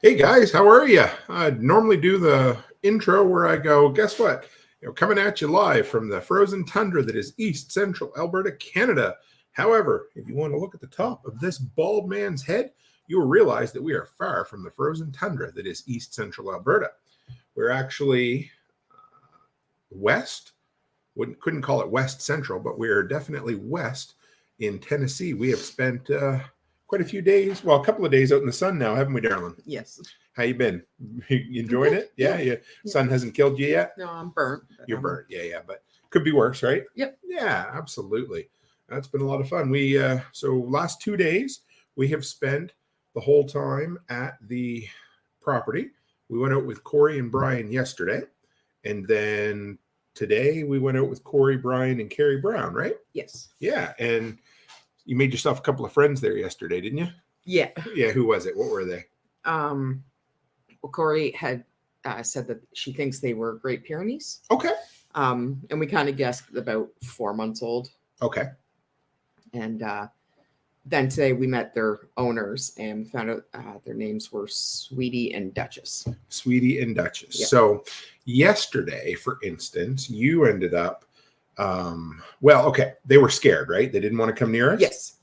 Hey guys, how are you? I normally do the intro where I go, guess what? Coming at you live from the frozen tundra that is East Central Alberta, Canada. However, if you want to look at the top of this bald man's head, you will realize that we are far from the frozen tundra that is East Central Alberta. We're actually west. Couldn't call it West Central, but we're definitely west in Tennessee. We have spent quite a few days, well, a couple of days out in the sun now, haven't we, darling? Yes. How you been? You enjoying it? Yeah, yeah. Sun hasn't killed you yet? No, I'm burnt. You're burnt. Yeah, but could be worse, right? Yep. Yeah, absolutely. That's been a lot of fun. We so last 2 days we have spent the whole time at the property. We went out with Corey and Brian yesterday, and then today we went out with Corey, Brian, and Carrie Brown, right? Yes. Yeah, and you made yourself a couple of friends there yesterday, didn't you? Yeah. Yeah, who was it? What were they? Well, Corey had said that she thinks they were Great Pyrenees. Okay. And we kind of guessed about 4 months old. Okay. And then today we met their owners and found out their names were Sweetie and Duchess. Sweetie and Duchess. Yep. So yesterday, for instance, you ended up, well, okay, they were scared, right? They didn't want to come near us? Yes.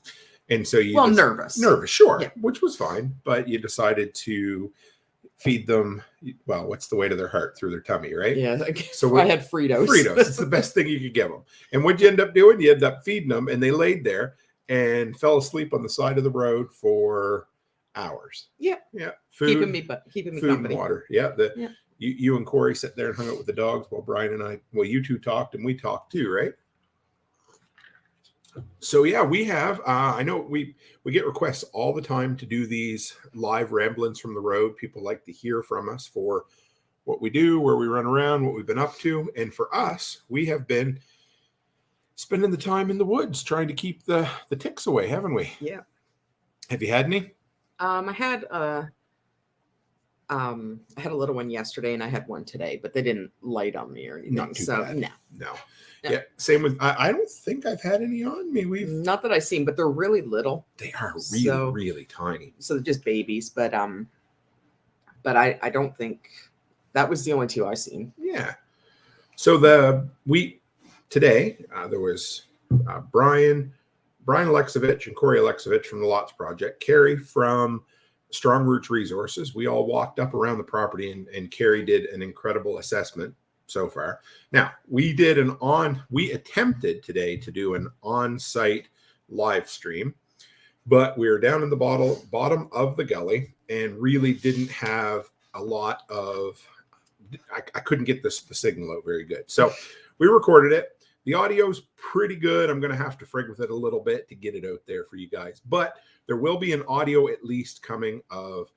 And so you nervous. Nervous, sure, Yeah. which was fine. But you decided to feed them, well, what's the way to their heart? Through their tummy, right? Yeah. So I had Fritos. Fritos. It's the best thing you could give them. And what'd you end up doing? You end up feeding them, and they laid there and fell asleep on the side of the road for hours. Yeah. Yeah. Food, Keeping me food company. and water. Yeah. Yeah. You and Corey sat there and hung out with the dogs while Brian and I, well, you two talked and we talked too, right? So yeah, we have. I know we get requests all the time to do these live ramblings from the road. People like to hear from us for what we do, where we run around, what we've been up to, and for us, we have been spending the time in the woods trying to keep the ticks away, haven't we? Yeah. Have you had any? I had a little one yesterday and I had one today, but they didn't light on me or anything. Not too bad. No. No. Yeah. Same with. I don't think I've had any on me. Not that I've seen, but they're really little. They are really really tiny. So they're just babies, but I don't think that was the only two I seen. Yeah. So today there was Brian Alexovich and Corey Alexovich from the Lots Project, Carrie from Strong Roots Resources. We all walked up around the property and Carrie did an incredible assessment so far. Now, we attempted today to do an on-site live stream, but we were down in the bottom of the gully and really didn't have a lot of, I couldn't get the signal out very good. So we recorded it. The audio's pretty good. I'm going to have to frig with it a little bit to get it out there for you guys, but there will be an audio at least coming of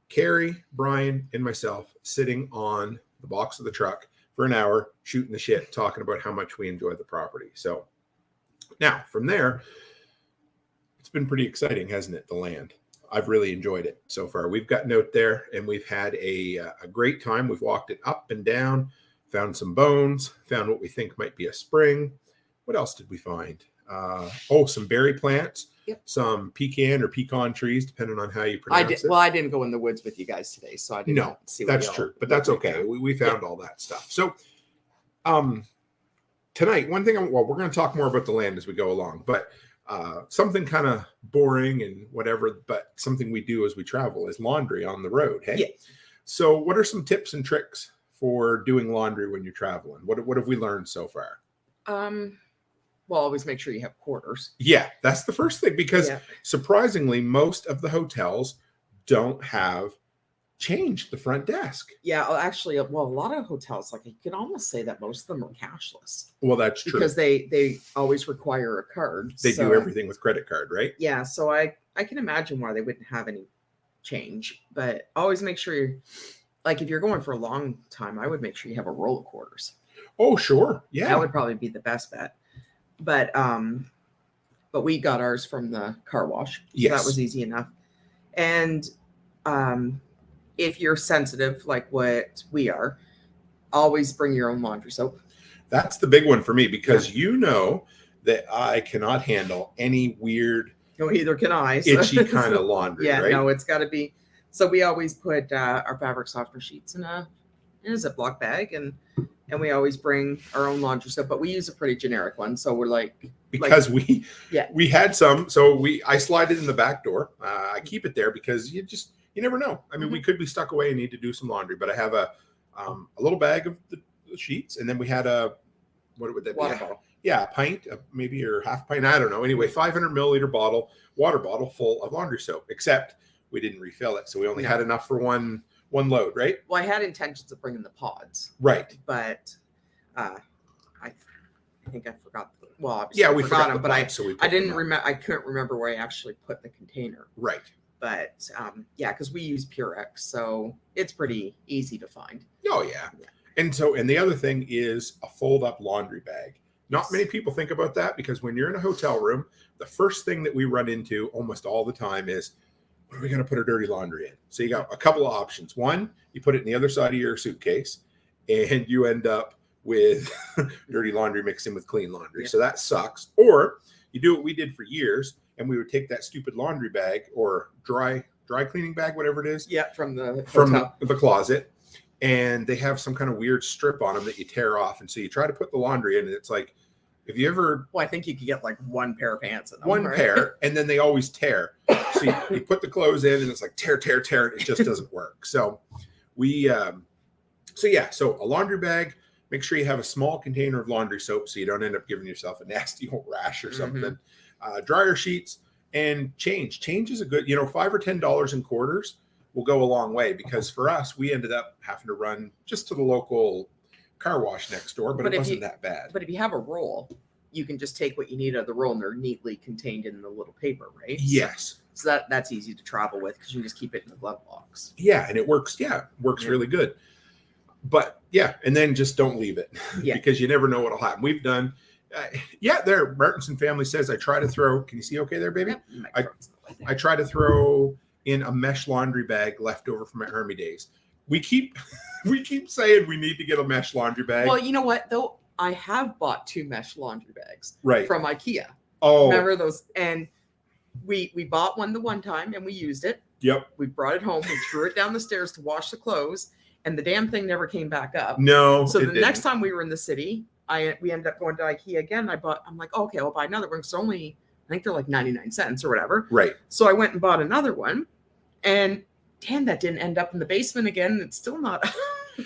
Carrie, Brian, and myself sitting on the box of the truck for an hour, shooting the shit, talking about how much we enjoy the property. So now from there, it's been pretty exciting, hasn't it? The land. I've really enjoyed it so far. We've gotten out there and we've had a great time. We've walked it up and down, found some bones, found what we think might be a spring. What else did we find? Some berry plants. Yep. Some pecan or pecan trees, depending on how you pronounce it. Well, I didn't go in the woods with you guys today, so I didn't see what that's true, but that's okay. We found all that stuff. So tonight, one thing, we're going to talk more about the land as we go along, but something kind of boring and whatever, but something we do as we travel is laundry on the road. Hey? Yeah. So what are some tips and tricks for doing laundry when you're traveling? What have we learned so far? Well, always make sure you have quarters. Yeah, that's the first thing, because surprisingly, most of the hotels don't have changed the front desk. Yeah, actually, a lot of hotels, like you could almost say that most of them are cashless. Well, that's true. Because they always require a card. They do everything with credit card, right? Yeah, so I can imagine why they wouldn't have any change, but always make sure you're, like if you're going for a long time, I would make sure you have a roll of quarters. Oh, sure. Yeah. That would probably be the best bet. But we got ours from the car wash. Yes. So that was easy enough. And if you're sensitive like what we are, always bring your own laundry soap. That's the big one for me, because you know that I cannot handle any weird, No, either can I. itchy kind of laundry. Yeah, right? no, it's got to be So we always put our fabric softener sheets in a Ziploc bag, and we always bring our own laundry soap, but we use a pretty generic one. So we're like, because yeah, we had some, so I slide it in the back door. I keep it there because you never know. I mean, we could be stuck away and need to do some laundry, but I have a little bag of the sheets, and then we had what would that water be? bottle. Yeah, a pint, maybe, or half pint. I don't know. Anyway, 500 milliliter water bottle full of laundry soap. Except we didn't refill it, so we only had enough for one load, right? Well, I had intentions of bringing the pods, right? But I think I forgot. Well, obviously yeah, we forgot them, but I didn't remember. I couldn't remember where I actually put the container. Right. But yeah, because we use Purex, so it's pretty easy to find. Oh yeah. And the other thing is a fold-up laundry bag. Not many people think about that, because when you're in a hotel room, the first thing that we run into almost all the time is, what are we going to put our dirty laundry in? So you got a couple of options. One, you put it in the other side of your suitcase, and you end up with dirty laundry mixed in with clean laundry. Yeah. So that sucks. Or you do what we did for years, and we would take that stupid laundry bag or dry cleaning bag, whatever it is. Yeah, from the closet. And they have some kind of weird strip on them that you tear off. And so you try to put the laundry in, and it's like, if you ever... Well, I think you could get like one pair of pants in them. One pair, and then they always tear. So you put the clothes in, and it's like tear, and it just doesn't work. So so a laundry bag, make sure you have a small container of laundry soap so you don't end up giving yourself a nasty old rash or something. Dryer sheets, and change. Change is a good, $5 or $10 in quarters will go a long way, because for us, we ended up having to run just to the local car wash next door, but it wasn't that bad. But if you have a roll, you can just take what you need out of the roll, and they're neatly contained in the little paper, right? Yes. So that's easy to travel with, because you can just keep it in the glove box. Yeah, and it works. Yeah, works really good. But yeah, and then just don't leave it, because you never know what'll happen. We've done. There. Martinson family says I try to throw. Can you see okay there, baby? Yep, I try to throw in a mesh laundry bag left over from my Army days. We keep saying we need to get a mesh laundry bag. Well, you know what though? I have bought 2 mesh laundry bags from IKEA. Oh, remember those? And we bought one the one time, and we used it. Yep. We brought it home. We threw it down the stairs to wash the clothes, and the damn thing never came back up. No. So the next time we were in the city, we ended up going to IKEA again. I'm like, okay, I'll buy another one. It's only, I think they're like 99 cents or whatever. Right. So I went and bought another one, and damn, that didn't end up in the basement again. It's still not.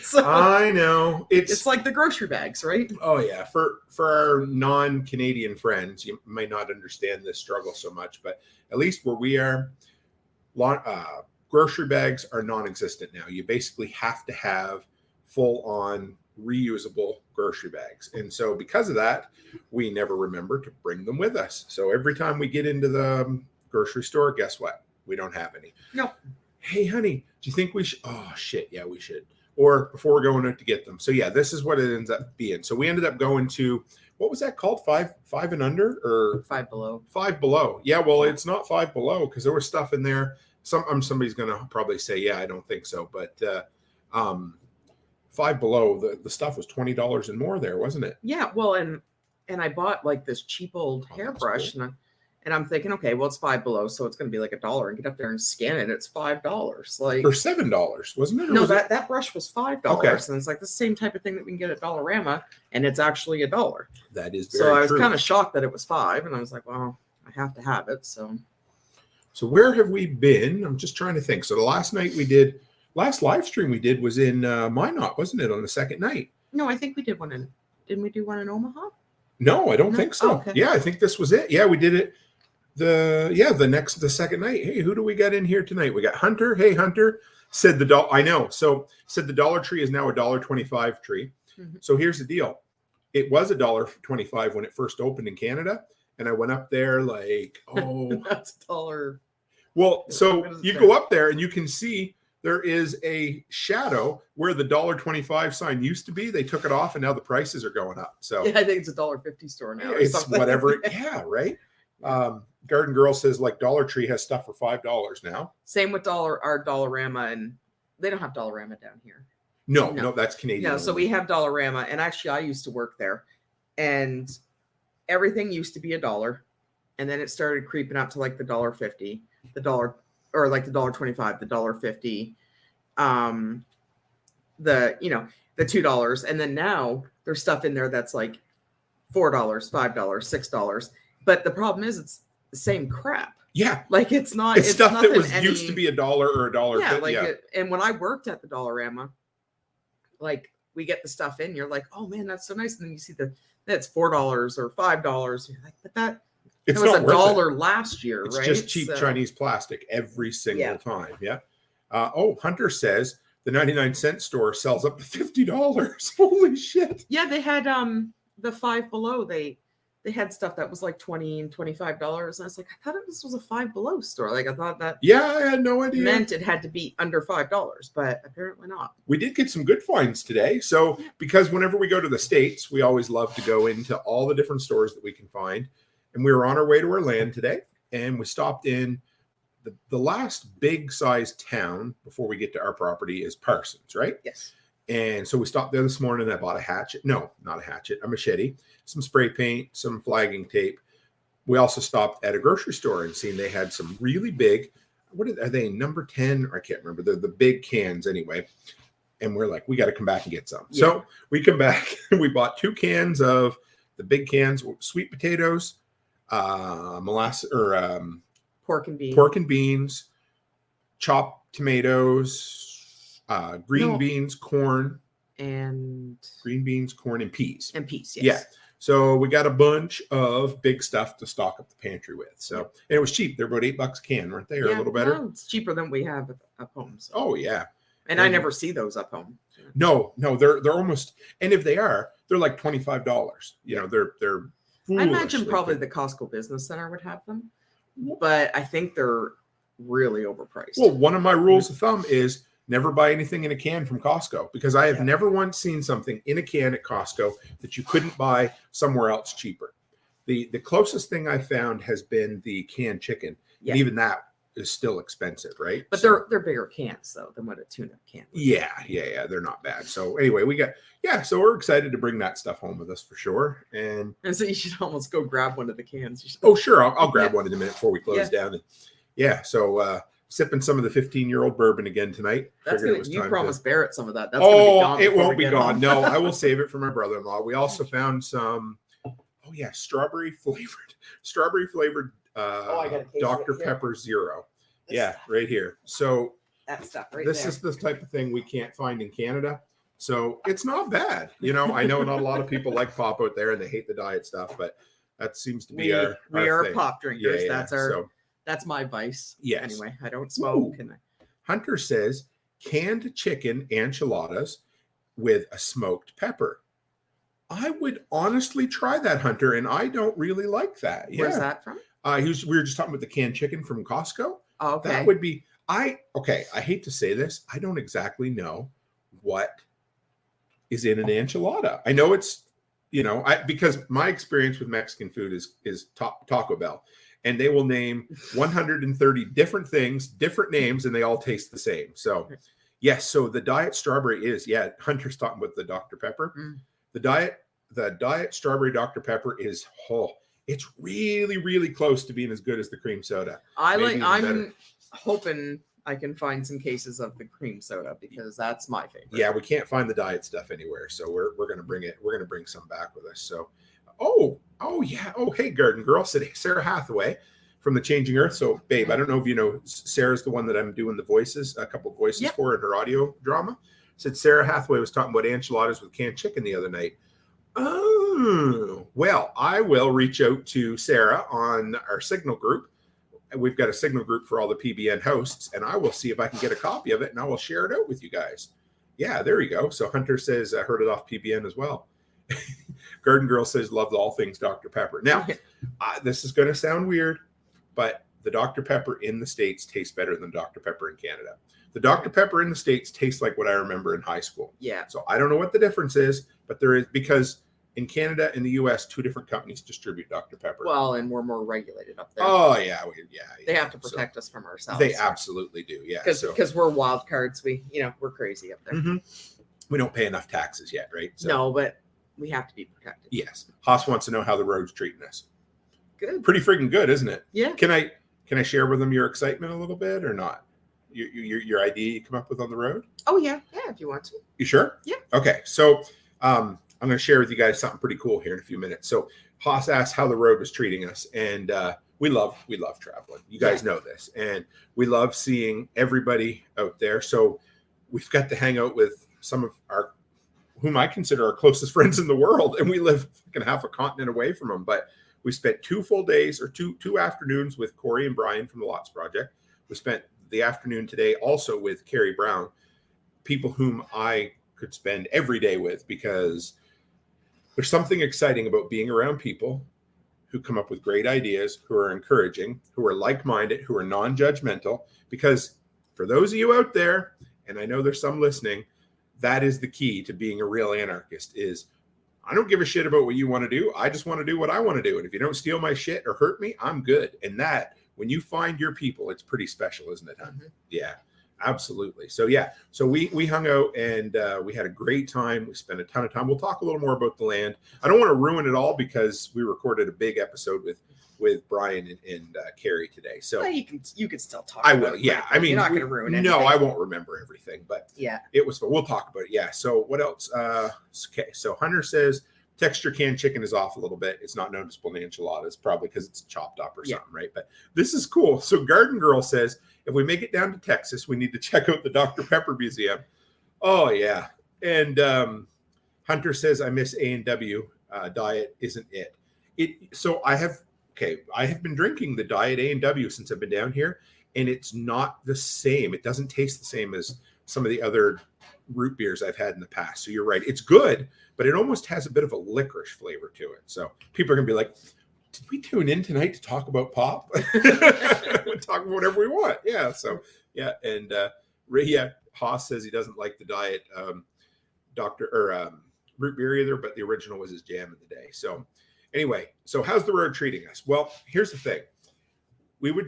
So I know. It's like the grocery bags, right? Oh yeah. For our non-Canadian friends, you may not understand this struggle so much, but at least where we are, grocery bags are non-existent now. You basically have to have full-on reusable grocery bags. And so because of that, we never remember to bring them with us. So every time we get into the grocery store, guess what? We don't have any. No. Hey, honey, do you think we should? Oh, shit. Yeah, we should. Or before we're going out to get them. So yeah, this is what it ends up being. So we ended up going to, what was that called? Five and under, or Five Below? Five Below. Yeah, well, it's not Five Below, because there was stuff in there. Somebody's going to probably say, yeah, I don't think so. But Five Below, the stuff was $20 and more there, wasn't it? Yeah, well, and I bought like this cheap old hairbrush, cool. And I'm thinking, okay, well, it's Five Below, so it's going to be like $1. And get up there and scan it, it's $5. Like, or $7, wasn't it? Or no, that brush was $5. Okay. And it's like the same type of thing that we can get at Dollarama, and it's actually $1. That is very so I was true. Kind of shocked that it was $5, and I was like, well, I have to have it. So where have we been? I'm just trying to think. So the last live stream we did was in Minot, wasn't it, on the second night? No, I think we did one didn't we do one in Omaha? No, I don't think so. Oh, okay. Yeah, I think this was it. Yeah, we did it. The second night. Hey, who do we got in here tonight? We got Hunter. Hey, Hunter. Said the dollar. I know. So said the Dollar Tree is now a $1.25 tree. Mm-hmm. So here's the deal. It was a $1.25 when it first opened in Canada, and I went up there like, oh, that's $1. Well, so you go up there and you can see there is a shadow where the $1.25 sign used to be. They took it off, and now the prices are going up. So yeah, I think it's a $1.50 store now. It's something. Whatever. Yeah, right. Garden Girl says like Dollar Tree has stuff for $5 now. Same with our Dollarama, and they don't have Dollarama down here. No, that's Canadian. No, so we have Dollarama, and actually I used to work there, and everything used to be $1, and then it started creeping up to like the $1.50, the or like the $1.25, the $1.50, the the $2, and then now there's stuff in there that's like $4, $5, $6. But the problem is it's the same crap. Yeah. Like it's not. It's stuff that was any, used to be $1 or $1.50. Yeah, like and when I worked at the Dollarama, like we get the stuff in, you're like, oh man, that's so nice, and then you see that's $4 or $5. You're like, but that It's was not worth $1 last year, It's right? just cheap So- Chinese plastic every single Yeah. time. Yeah. Hunter says the 99-cent store sells up to $50. Holy shit. Yeah, they had the Five Below. They had stuff that was like $20 and $25, and I was like, I thought this was a Five Below store. Like I thought that Yeah, I had no idea. meant it had to be under $5, but apparently not. We did get some good finds today. So, because whenever we go to the States, we always love to go into all the different stores that we can find. And we were on our way to our land today, and we stopped in the last big sized town before we get to our property is Parsons, right? Yes. And so we stopped there this morning. And I bought a hatchet. No, not a hatchet, a machete, some spray paint, some flagging tape. We also stopped at a grocery store and seen they had some really big, are they, number 10? Or I can't remember. They're the big cans anyway. And we're like, we got to come back and get some. Yeah. So we come back and we bought 2 cans of the big cans, sweet potatoes, molasses or Pork and beans. pork and beans, chopped tomatoes, green No. beans, corn, and and peas. peas. Yes. Yeah. So we got a bunch of big stuff to stock up the pantry with. So and it was cheap. They're about $8 a can, weren't they? Or a little better. well, it's cheaper than we have up home. So. Oh yeah. And I and- never see those up home. No, they're almost, and if they are, they're like $25. You know, they're I imagine foolishly probably cheap. the Costco Business Center would have them, but I think they're really overpriced. Well, one of my rules of thumb is never buy anything in a can from Costco, because I have Yeah. never once seen something in a can at Costco that you couldn't buy somewhere else cheaper. The closest thing I found has been the canned chicken, Yeah. and even that is still expensive, right? But So- they're bigger cans though than what a tuna can. would be. yeah, they're not bad. So anyway, so we're excited to bring that stuff home with us for sure. And And so you should almost go grab one of the cans. You should- oh, sure, I'll grab Yeah. one in a minute before we close Yeah. down. And so sipping some of the 15-year-old bourbon again tonight. That's Figured it gonna, was you time promised Barrett some of that. That's gonna be Oh, gone it before won't we be get gone. home. No, I will save it for my brother-in-law. We also found some, strawberry flavored I got a case of it Dr. here. Pepper Zero. This Yeah, stuff. right here. So That stuff right this there. is the type of thing we can't find in Canada. So it's not bad. You know, I know not a lot of people like pop out there and they hate the diet stuff, but that seems to be we our are thing. pop drinkers. So That's my vice. Yes. Anyway, I don't smoke. Ooh. And Hunter says canned chicken enchiladas with a smoked pepper. I would honestly try that, Hunter, and I don't really like that. where's Yeah. that from? We were just talking about the canned chicken from Costco. Oh, okay. That would be I hate to say this. I don't exactly know what is in an enchilada. I know it's, because my experience with Mexican food is Taco Bell, and they will name 130 different things, different names, and they all taste the same. So, yes. So the diet strawberry is, Hunter's talking about the Dr. Pepper. Mm. The diet strawberry Dr. Pepper is it's really, really close to being as good as the cream soda. Maybe even I'm better. hoping I can find some cases of the cream soda because that's my favorite. Yeah, we can't find the diet stuff anywhere, so we're gonna bring it. We're gonna bring some back with us. So, hey, Garden Girl, said Sarah Hathaway from the Changing Earth. So, babe, I don't know if you know, Sarah's the one that I'm doing a couple of voices Yep. for in her audio drama. Said Sarah Hathaway was talking about enchiladas with canned chicken the other night. Oh, well, I will reach out to Sarah on our Signal group. We've got a Signal group for all the PBN hosts, and I will see if I can get a copy of it, and I will share it out with you guys. Yeah, there you go. So Hunter says I heard it off PBN as well. Garden Girl says loves all things Dr. Pepper. Now, this is going to sound weird, but the Dr. Pepper in the States tastes better than Dr. Pepper in Canada. The Dr. Pepper in the States tastes like what I remember in high school. Yeah. So I don't know what the difference is, but there is, because in Canada and the US, 2 different companies distribute Dr. Pepper. Well, and we're more regulated up there. Oh yeah, They have to So protect us from ourselves. they absolutely do. Yeah, because we're wild cards. We're crazy up there. Mhm. We don't pay enough taxes yet, right? So, No, but we have to be protected. Yes. Haas wants to know how the road's treating us. Good. Pretty freaking good, isn't it? Yeah. Can I can I share with them your excitement a little bit or not? Your idea you come up with on the road? Oh yeah, if you want to. You sure? Yeah. Okay, so I'm going to share with you guys something pretty cool here in a few minutes. So Haas asked how the road was treating us, and we love traveling. You guys know this, and we love seeing everybody out there. So we've got to hang out with some of our, whom I consider our closest friends in the world, and we live half a continent away from them. But we spent 2 full days or two afternoons with Corey and Brian from the Lots Project. We spent the afternoon today also with Carrie Brown, people whom I could spend every day with, because there's something exciting about being around people who come up with great ideas, who are encouraging, who are like-minded, who are non-judgmental. Because for those of you out there, and I know there's some listening, that is the key to being a real anarchist, is I don't give a shit about what you want to do. I just want to do what I want to do. And if you don't steal my shit or hurt me, I'm good. And that, when you find your people, it's pretty special, isn't it, hon? Yeah, absolutely. So we hung out, and we had a great time. We spent a ton of time. We'll talk a little more about the land. I don't want to ruin it all because we recorded a big episode with Brian and Carrie today. So well, you can still talk. I will. Yeah, I mean, you're not going to ruin it. No, I won't remember everything, but yeah, it was fun. We'll talk about it. Yeah. So what else? Okay. So Hunter says texture canned chicken is off a little bit. It's not noticeable in the enchiladas, probably because it's chopped up or something, right? But this is cool. So Garden Girl says, if we make it down to Texas, we need to check out the Dr. Pepper Museum. Oh yeah. And Hunter says, I miss A&W diet. Isn't it? So I have been drinking the diet A&W since I've been down here, and it's not the same. It doesn't taste the same as some of the other root beers I've had in the past. So you're right. It's good, but it almost has a bit of a licorice flavor to it. So people are going to be like, did we tune in tonight to talk about pop? We'll talk about whatever we want. Yeah. So, yeah. And Haas says he doesn't like the diet root beer either, but the original was his jam of the day. So anyway, so how's the road treating us? Well, here's the thing. I would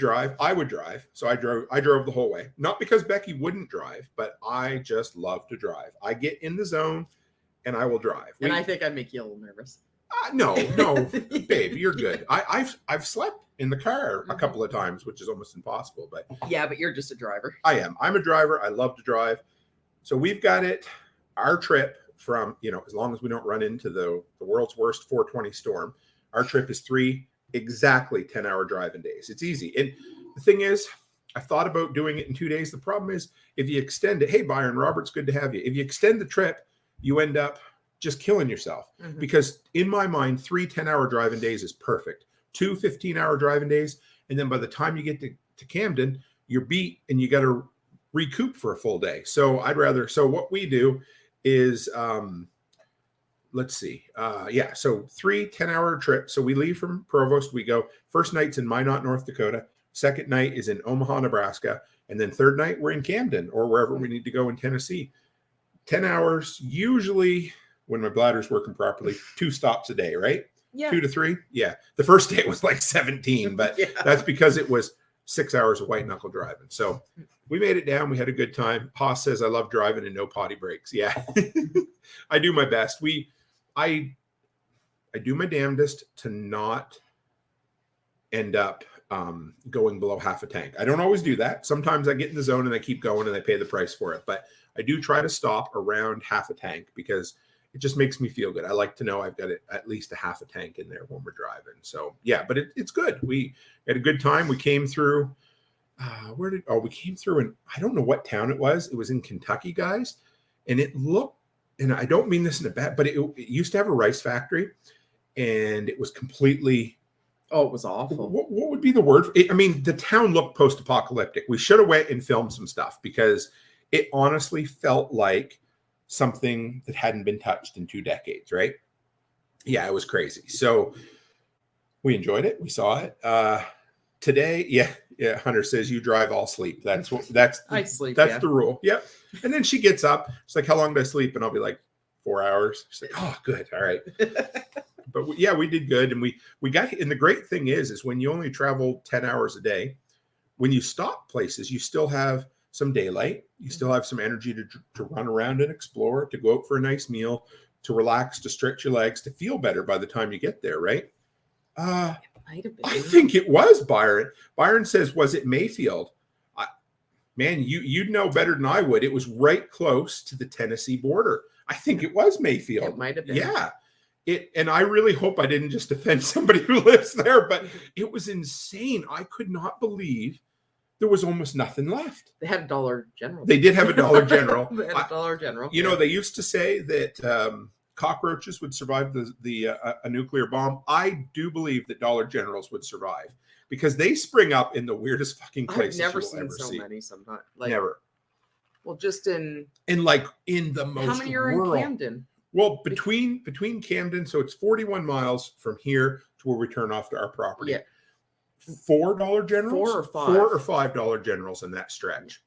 drive. So I drove the whole way. Not because Becky wouldn't drive, but I just love to drive. I get in the zone and I will drive. And I think I'd make you a little nervous. No, babe, you're good. I've slept in the car a couple of times, which is almost impossible. But yeah, but you're just a driver. I am. I'm a driver. I love to drive. So we've got our trip from, as long as we don't run into the world's worst 420 storm, our trip is 3 exactly 10-hour driving days. It's easy. And the thing is, I thought about doing it in 2 days. The problem is, if you extend it, hey, Byron Roberts, good to have you. If you extend the trip, you end up just killing yourself. Because in my mind, 3 10-hour driving days is perfect. 2 15-hour driving days. And then by the time you get to Camden, you're beat and you got to recoup for a full day. So so what we do is, let's see. So 3 10-hour trips. So we leave from Provost. We go, first night's in Minot, North Dakota. Second night is in Omaha, Nebraska. And then third night, we're in Camden or wherever we need to go in Tennessee. 10 hours, usually when my bladder's working properly, 2 stops a day, right? Yeah. 2 to 3. Yeah. The first day was like 17, but that's because it was 6 hours of white knuckle driving. So we made it down. We had a good time. Haas says, I love driving and no potty breaks. Yeah. I do my best. I do my damnedest to not end up going below half a tank. I don't always do that. Sometimes I get in the zone and I keep going and I pay the price for it. But I do try to stop around half a tank because it just makes me feel good. I like to know I've got at least a half a tank in there when we're driving. So yeah, but it's good. We had a good time. We came through. We came through, and I don't know what town it was. It was in Kentucky, guys, and it looked. And I don't mean this in a bad, but it used to have a rice factory, and it was completely. Oh, it was awful. What would be the word? The town looked post-apocalyptic. We should have went and filmed some stuff because it honestly felt like something that hadn't been touched in 2 decades, right? Yeah, it was crazy. So we enjoyed it. We saw it. Today, yeah. Hunter says you drive, I'll sleep. I sleep. That's the rule. Yep. And then she gets up. She's like, how long did I sleep? And I'll be like, 4 hours. She's like, oh, good. All right. But we did good. And we got, and the great thing is when you only travel 10 hours a day, when you stop places, you still have some daylight. You still have some energy to run around and explore, to go out for a nice meal, to relax, to stretch your legs, to feel better by the time you get there, right? might have been. I think it was Byron. Byron says, was it Mayfield? Man, you'd know better than I would. It was right close to the Tennessee border. I think it was Mayfield. It might have been. Yeah. And I really hope I didn't just offend somebody who lives there, but it was insane. I could not believe there was almost nothing left. They had a Dollar General. They did have a Dollar General. They had a Dollar General. You know, they used to say that cockroaches would survive a nuclear bomb. I do believe that Dollar Generals would survive because they spring up in the weirdest fucking places. I've never you'll seen ever so see. many. Sometimes, like, Never. Well, just in Like in the most. how many are rural. in Camden? Well, between Camden, so it's 41 miles from here to where we turn off to our property. Yeah. $4 generals, Four or five. $4 or $5 generals in that stretch.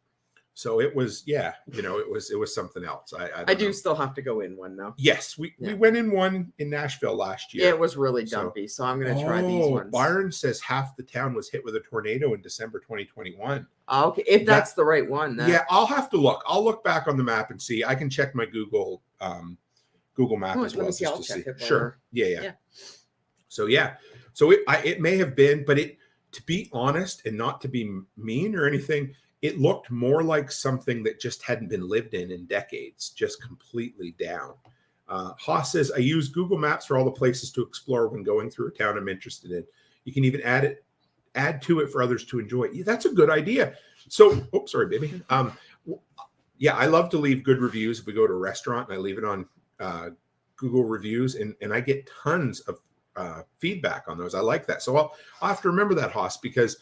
So it was, yeah, you know, it was something else. I do know. still have to go in one though. Yes, we went in one in Nashville last year. Yeah, it was really So- dumpy. So I'm gonna try these ones. Byron says half the town was hit with a tornado in December 2021. Okay, if that's the right one, then Yeah, I'll have to look. I'll look back on the map and see. I can check my Google map Oh, as let me well see. just I'll to check see. it while Sure. we're- Yeah. Yeah. So so it may have been, but to be honest and not to be mean or anything, it looked more like something that just hadn't been lived in decades, just completely down. Haas says, I use Google Maps for all the places to explore when going through a town I'm interested in. You can even add to it for others to enjoy. Yeah, that's a good idea. So, sorry, baby. Yeah, I love to leave good reviews if we go to a restaurant and I leave it on Google reviews and I get tons of feedback on those. I like that. So I'll have to remember that, Haas, because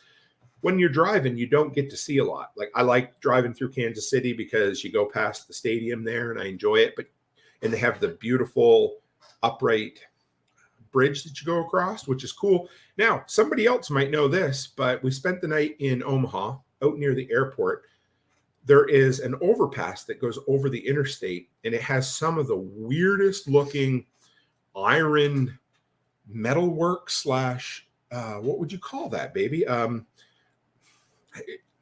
when you're driving, you don't get to see a lot. Like I like driving through Kansas City because you go past the stadium there and I enjoy it. And they have the beautiful upright bridge that you go across, which is cool. Now, somebody else might know this, but we spent the night in Omaha, out near the airport. There is an overpass that goes over the interstate, and it has some of the weirdest looking iron metalwork / what would you call that, baby?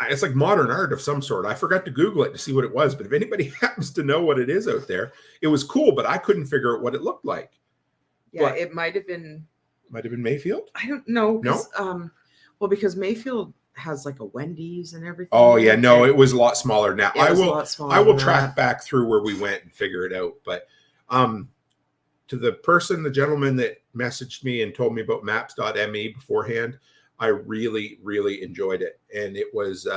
It's like modern art of some sort. I forgot to Google it to see what it was, but if anybody happens to know what it is out there, it was cool, but I couldn't figure out what it looked like. yeah, But- it might have been. Might have been Mayfield. I don't know. No? Well, because Mayfield has like a Wendy's and everything. Oh yeah, no, and it was a lot smaller now. it was a lot smaller I will than track that. back through where we went and figure it out. But to the gentleman that messaged me and told me about maps.me beforehand, I really, really enjoyed it. And it was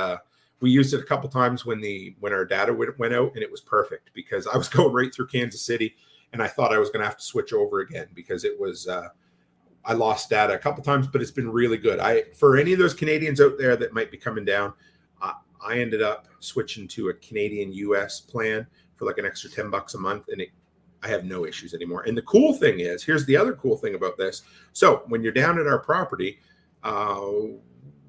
we used it a couple times when our data went out, and it was perfect because I was going right through Kansas City and I thought I was going to have to switch over again because it was I lost data a couple times, but it's been really good. For any of those Canadians out there that might be coming down, I ended up switching to a Canadian US plan for like an extra $10 a month, and I have no issues anymore. And the cool thing is, here's the other cool thing about this. So when you're down at our property,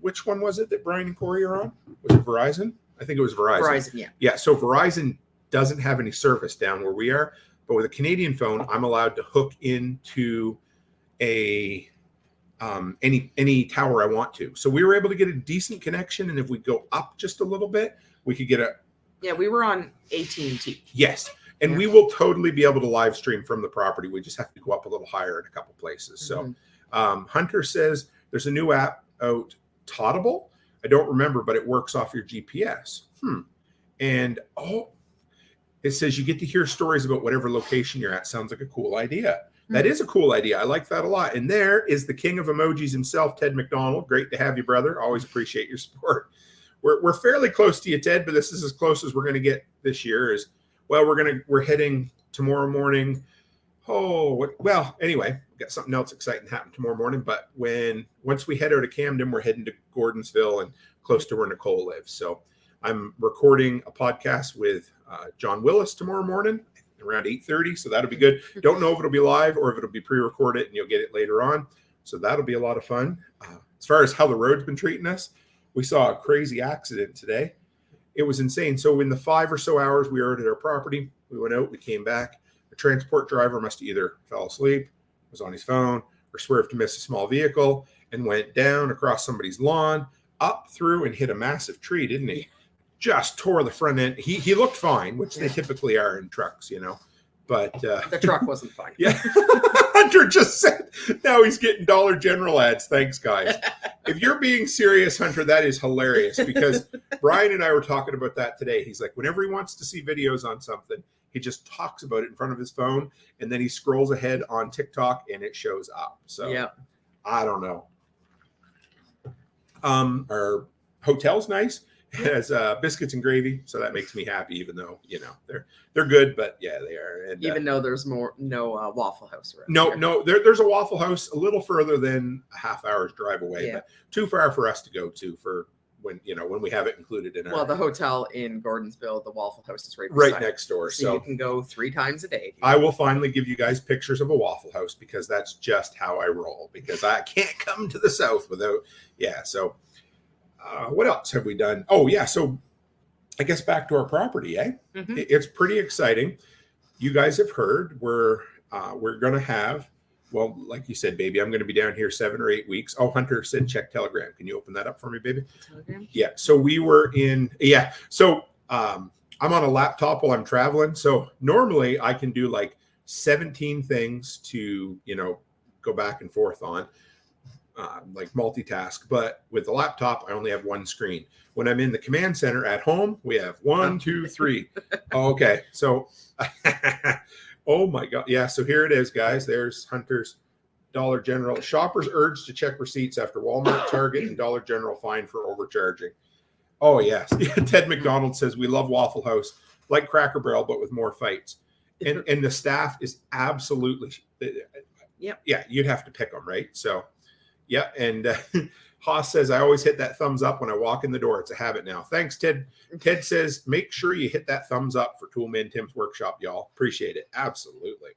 which one was it that Brian and Corey are on? Was it Verizon? I think it was Verizon. Verizon, yeah. Yeah, so Verizon doesn't have any service down where we are, but with a Canadian phone, I'm allowed to hook into any tower I want to. So we were able to get a decent connection, and if we go up just a little bit, we could get Yeah, we were on AT&T. yes. And Yeah. we will totally be able to live stream from the property. We just have to go up a little higher in a couple places. So Hunter says there's a new app out, Toddable. I don't remember, but it works off your GPS. And it says you get to hear stories about whatever location you're at. Sounds like a cool idea. That is a cool idea. I like that a lot. And there is the king of emojis himself, Ted McDonald. Great to have you, brother. Always appreciate your support. We're fairly close to you, Ted, but this is as close as we're going to get this year. We're heading tomorrow morning. Anyway, we've got something else exciting to happen tomorrow morning. But once we head out of Camden, we're heading to Gordonsville and close to where Nicole lives. So I'm recording a podcast with John Willis tomorrow morning around 8:30. So that'll be good. Don't know if it'll be live or if it'll be pre-recorded and you'll get it later on. So that'll be a lot of fun. As far as how the road's been treating us, we saw a crazy accident today. It was insane. So in the 5 or so hours we were at our property, we went out, we came back. The transport driver must have either fell asleep, was on his phone, or swerved to miss a small vehicle and went down across somebody's lawn, up through and hit a massive tree, didn't he? Just tore the front end. He looked fine, which they typically are in trucks, But The truck wasn't fun. yeah, Hunter just said now he's getting Dollar General ads. Thanks, guys. If you're being serious, Hunter, that is hilarious because Brian and I were talking about that today. He's like, whenever he wants to see videos on something, he just talks about it in front of his phone, and then he scrolls ahead on TikTok and it shows up. So Yeah. I don't know. Our hotel's nice. It has biscuits and gravy, so that makes me happy. Even though they're good, but yeah, they are. And, Even though there's no Waffle House around no, here. no, there's a Waffle House a little further than a half hour's drive away, Yeah. but too far for us to go to for when we have it included in our Well, the hotel in Gordonsville, the Waffle House is right right beside. next door. So you So can go 3 times a day. I will finally give you guys pictures of a Waffle House because that's just how I roll. Because I can't come to the South without So what else have we done? Oh yeah, so I guess back to our property, eh? Mhm. It's pretty exciting. You guys have heard we're going to have, well, like you said, baby, I'm going to be down here 7 or 8 weeks. Oh, Hunter said check Telegram. Can you open that up for me, baby? Telegram? Yeah. So we were in, yeah. So I'm on a laptop while I'm traveling. So normally I can do like 17 things to, go back and forth on. Like multitask, but with the laptop, I only have one screen. When I'm in the command center at home, we have 1, 2, 3. Oh, okay. So, oh my God. Yeah. So here it is, guys. There's Hunter's Dollar General. Shoppers urged to check receipts after Walmart, Target, and Dollar General fined for overcharging. Oh, yes. Ted McDonald says, we love Waffle House, like Cracker Barrel, but with more fights. And the staff is absolutely, Yep. Yeah, you'd have to pick them, right? So, yeah, and Haas says, I always hit that thumbs up when I walk in the door. It's a habit now. Thanks, Ted. Ted says, make sure you hit that thumbs up for Toolman Tim's workshop, y'all. Appreciate it. Absolutely.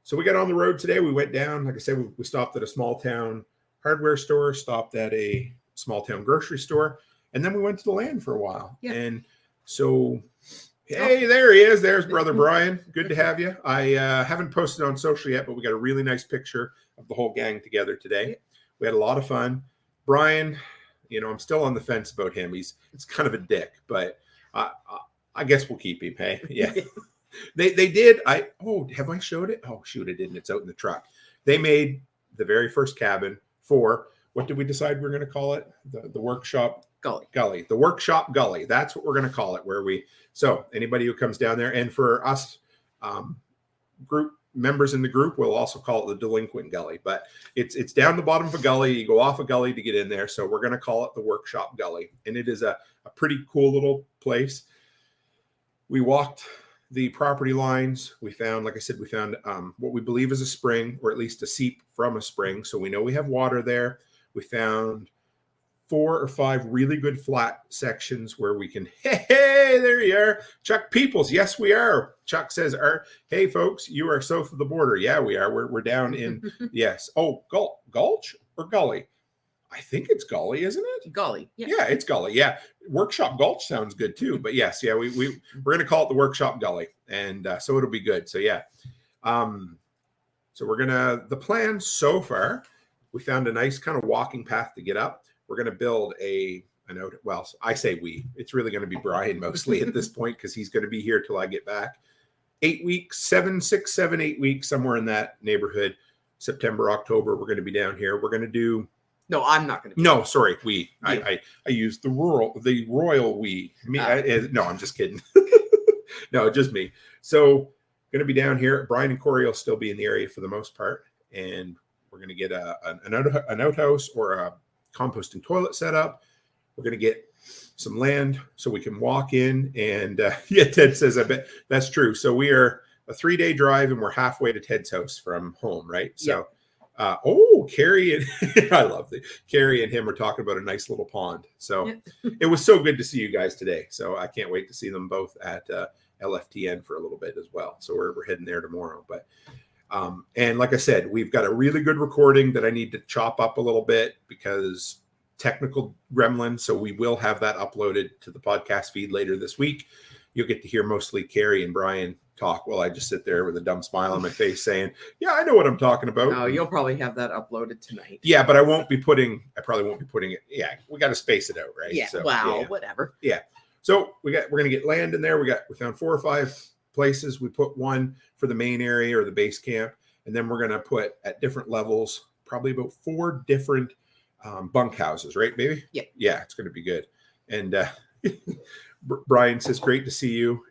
So we got on the road today. We went down. Like I said, we stopped at a small town hardware store, stopped at a small town grocery store, and then we went to the land for a while. Yeah. And so, hey, there he is. There's Brother Brian. Good to have you. I haven't posted on social yet, but we got a really nice picture of the whole gang together today. We had a lot of fun. Brian, I'm still on the fence about him. He's kind of a dick, but I guess we'll keep him. Hey, yeah. They did. Have I showed it? Oh, shoot, I didn't. It's out in the truck. They made the very first cabin for, what did we decide we're going to call it? The workshop gully. The workshop gully. That's what we're going to call it. So anybody who comes down there, and for us group members in the group, we'll also call it the delinquent gully, but it's down the bottom of a gully. You go off a gully to get in there. So we're going to call it the workshop gully. And it is a pretty cool little place. We walked the property lines. We found, like I said, what we believe is a spring, or at least a seep from a spring. So we know we have water there. We found 4 or 5 really good flat sections where we can, hey, there you are. Chuck Peoples. Yes, we are. Chuck says, hey, folks, you are south of the border. Yeah, we are. We're down in, yes. Oh, Gulch or Gully? I think it's Gully, isn't it? Gully. Yeah, it's Gully. Yeah. Workshop Gulch sounds good too. But yes, yeah, we're going to call it the Workshop Gully. And so it'll be good. So yeah. So the plan so far, we found a nice kind of walking path to get up. We're going to build I say it's really going to be Brian mostly at this point, because he's going to be here till I get back. 8 weeks, 6, 7, 8 weeks, somewhere in that neighborhood. September, October, we're going to be down here. We're going to do. No, I'm not going to. No, sorry, we. I used the royal we. No, I'm just kidding. No, just me. So going to be down here. Brian and Corey will still be in the area for the most part, and we're going to get an outhouse or a composting toilet set up. We're going to get some land so we can walk in. And Ted says, I bet that's true. So we are a 3-day drive, and we're halfway to Ted's house from home, right? So, Carrie and I love Carrie and him are talking about a nice little pond. So it was so good to see you guys today. So I can't wait to see them both at LFTN for a little bit as well. So we're heading there tomorrow. But and like I said, we've got a really good recording that I need to chop up a little bit because technical gremlin. So we will have that uploaded to the podcast feed later this week. You'll get to hear mostly Carrie and Brian talk while I just sit there with a dumb smile on my face saying, yeah, I know what I'm talking about. No, you'll probably have that uploaded tonight. Yeah, but I probably won't be putting it. Yeah, we got to space it out, right? Yeah, so, wow, whatever. Yeah. So we're going to get land in there. We found 4 or 5 places. We put one for the main area or the base camp, and then we're going to put at different levels probably about 4 different bunk houses, right, baby? Yeah, it's going to be good. And Brian says, "Great to see you.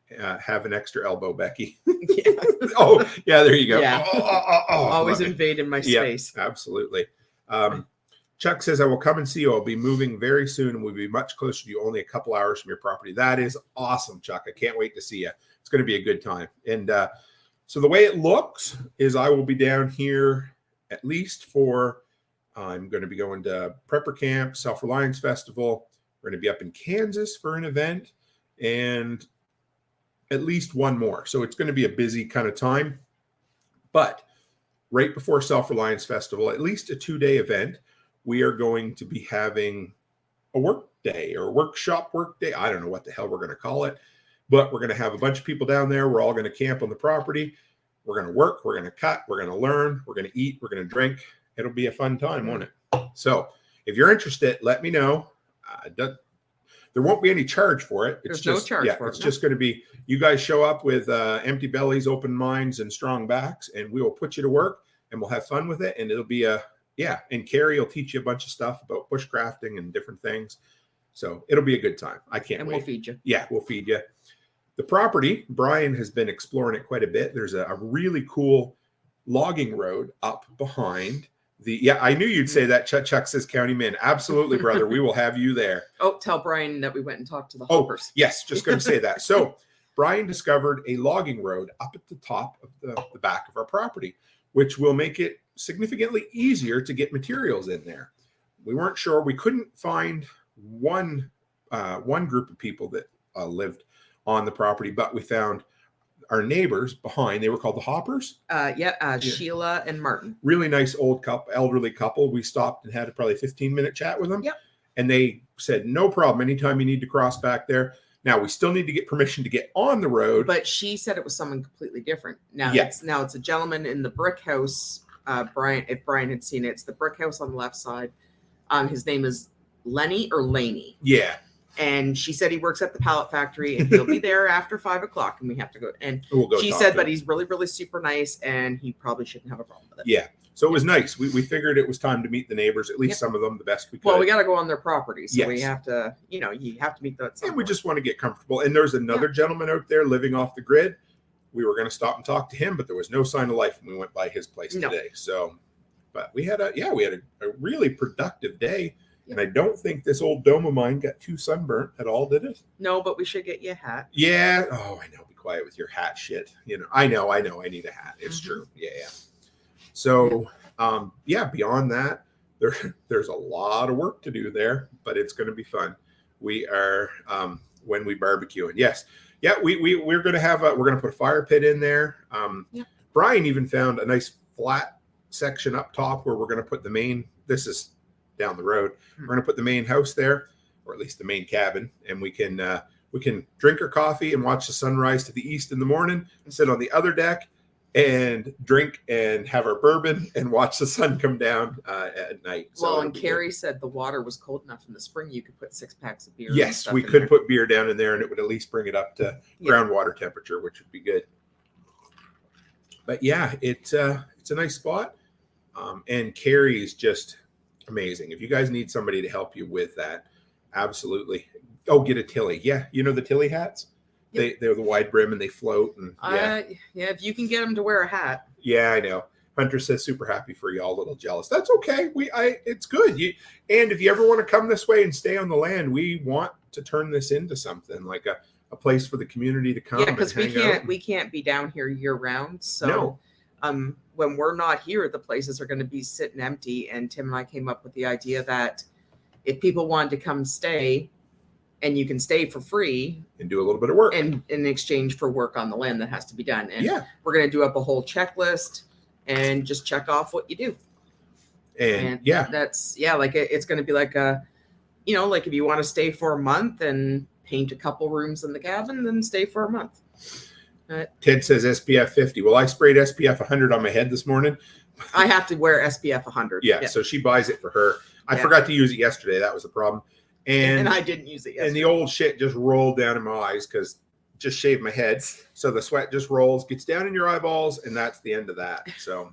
Have an extra elbow, Becky." Yeah. Oh, yeah, there you go. Yeah. Always invading my space. Absolutely. Chuck says, "I will come and see you. I'll be moving very soon and we'll be much closer to you, only a couple hours from your property." That is awesome, Chuck. I can't wait to see you. It's going to be a good time. And so the way it looks is I will be down here at least for, I'm going to be going to Prepper Camp, Self-Reliance Festival. We're going to be up in Kansas for an event and at least one more. So it's going to be a busy kind of time. But right before Self-Reliance Festival, at least a 2-day event, we are going to be having a work day or workshop work day. I don't know what the hell we're going to call it, but we're going to have a bunch of people down there. We're all going to camp on the property. We're going to work. We're going to cut. We're going to learn. We're going to eat. We're going to drink. It'll be a fun time, won't it? So if you're interested, let me know. There won't be any charge for it. It's There's just, no charge for it. It's just going to be, you guys show up with empty bellies, open minds, and strong backs, and we will put you to work and we'll have fun with it. And it'll be and Carrie will teach you a bunch of stuff about bushcrafting and different things. So it'll be a good time. I can't wait. And we'll feed you. Yeah, we'll feed you. The property, Brian has been exploring it quite a bit. There's a really cool logging road up behind I knew you'd say that. Chuck says County Min. Absolutely, brother. We will have you there. Oh, tell Brian that we went and talked to the hoppers. Oh, yes, just going to say that. So Brian discovered a logging road up at the top of the back of our property, which will make it significantly easier to get materials in there. We weren't sure. We couldn't find one group of people that lived on the property, but we found our neighbors behind. They were called the Hoppers. Sheila and Martin. Really nice elderly couple. We stopped and had probably a 15-minute chat with them. Yep. And they said, no problem. Anytime you need to cross back there. Now we still need to get permission to get on the road. But she said it was someone completely different. It's a gentleman in the brick house. Brian, if Brian had seen it, it's the brick house on the left side. His name is Lenny or Laney. Yeah. And she said he works at the pallet factory and he'll be there after 5:00 and we have to go. And she said, but he's really, really super nice and he probably shouldn't have a problem with it. Yeah. So it was nice. We figured it was time to meet the neighbors, at least some of them, the best we could. Well, we got to go on their property. So we have to, you have to meet them. And we just want to get comfortable. And there's another gentleman out there living off the grid. We were going to stop and talk to him, but there was no sign of life when we went by his place today. So, but we had a really productive day. And I don't think this old dome of mine got too sunburnt at all, did it? No, but we should get you a hat. Yeah. Oh, I know. Be quiet with your hat shit. I know. I need a hat. It's true. Yeah. So, beyond that, there's a lot of work to do there, but it's going to be fun. We are, when we barbecue. And yes. Yeah, we're going to have we're going to put a fire pit in there. Brian even found a nice flat section up top where we're going to put the main, this is down the road. We're going to put the main house there, or at least the main cabin, and we can drink our coffee and watch the sunrise to the east in the morning, and sit on the other deck and drink and have our bourbon and watch the sun come down at night. Well, and Carrie said the water was cold enough in the spring you could put 6 packs of beer. Yes, we could put beer down in there, and it would at least bring it up to groundwater temperature, which would be good. But yeah, it's a nice spot, and Carrie is just amazing. If you guys need somebody to help you with that, absolutely. Oh, get a Tilly. Yeah, the Tilly hats. Yep. They're the wide brim and they float. And if you can get them to wear a hat. Yeah, I know. Hunter says super happy for y'all, a little jealous. That's okay. It's good. And if you ever want to come this way and stay on the land, we want to turn this into something like a place for the community to come. Yeah, because we can't be down here year round. So when we're not here, the places are going to be sitting empty. And Tim and I came up with the idea that if people wanted to come stay, and you can stay for free and do a little bit of work and in exchange for work on the land that has to be done. And we're going to do up a whole checklist and just check off what you do. And that's it's going to be like like if you want to stay for a month and paint a couple rooms in the cabin, then stay for a month. Ted says SPF 50. Well, I sprayed SPF 100 on my head this morning. I have to wear SPF 100. Yeah. So she buys it for her. I forgot to use it yesterday. That was the problem. And I didn't use it yesterday. And the old shit just rolled down in my eyes because just shave my head. So the sweat just rolls, gets down in your eyeballs, and that's the end of that. So,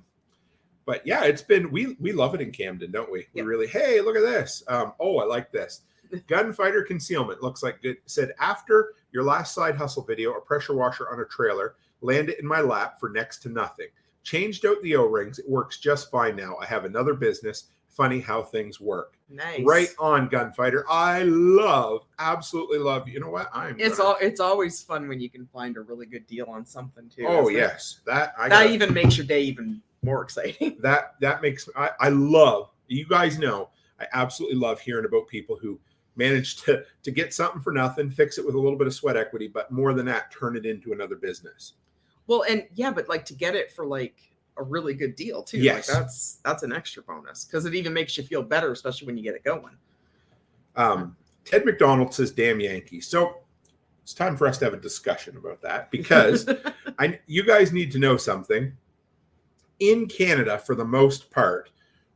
but yeah, it's been, we love it in Camden, don't we? We Yep. really, hey, look at this. Oh, I like this. Gunfighter concealment looks like good. Said after your last side hustle video, a pressure washer on a trailer landed in my lap for next to nothing. Changed out the O-rings. It works just fine now. I have another business. Funny how things work. Nice. Right on, Gunfighter. I absolutely love. You know what? It's always fun when you can find a really good deal on something too. Oh isn't it? yes, that even makes your day even more exciting. That makes I love. You guys know I absolutely love hearing about people who manage to get something for nothing, fix it with a little bit of sweat equity, but more than that, turn it into another business. Well, and yeah, but like to get it for like a really good deal too. Yes. Like that's an extra bonus because it even makes you feel better, especially when you get it going. Ted McDonald says, "Damn Yankees." So it's time for us to have a discussion about that because you guys need to know something. In Canada, for the most part,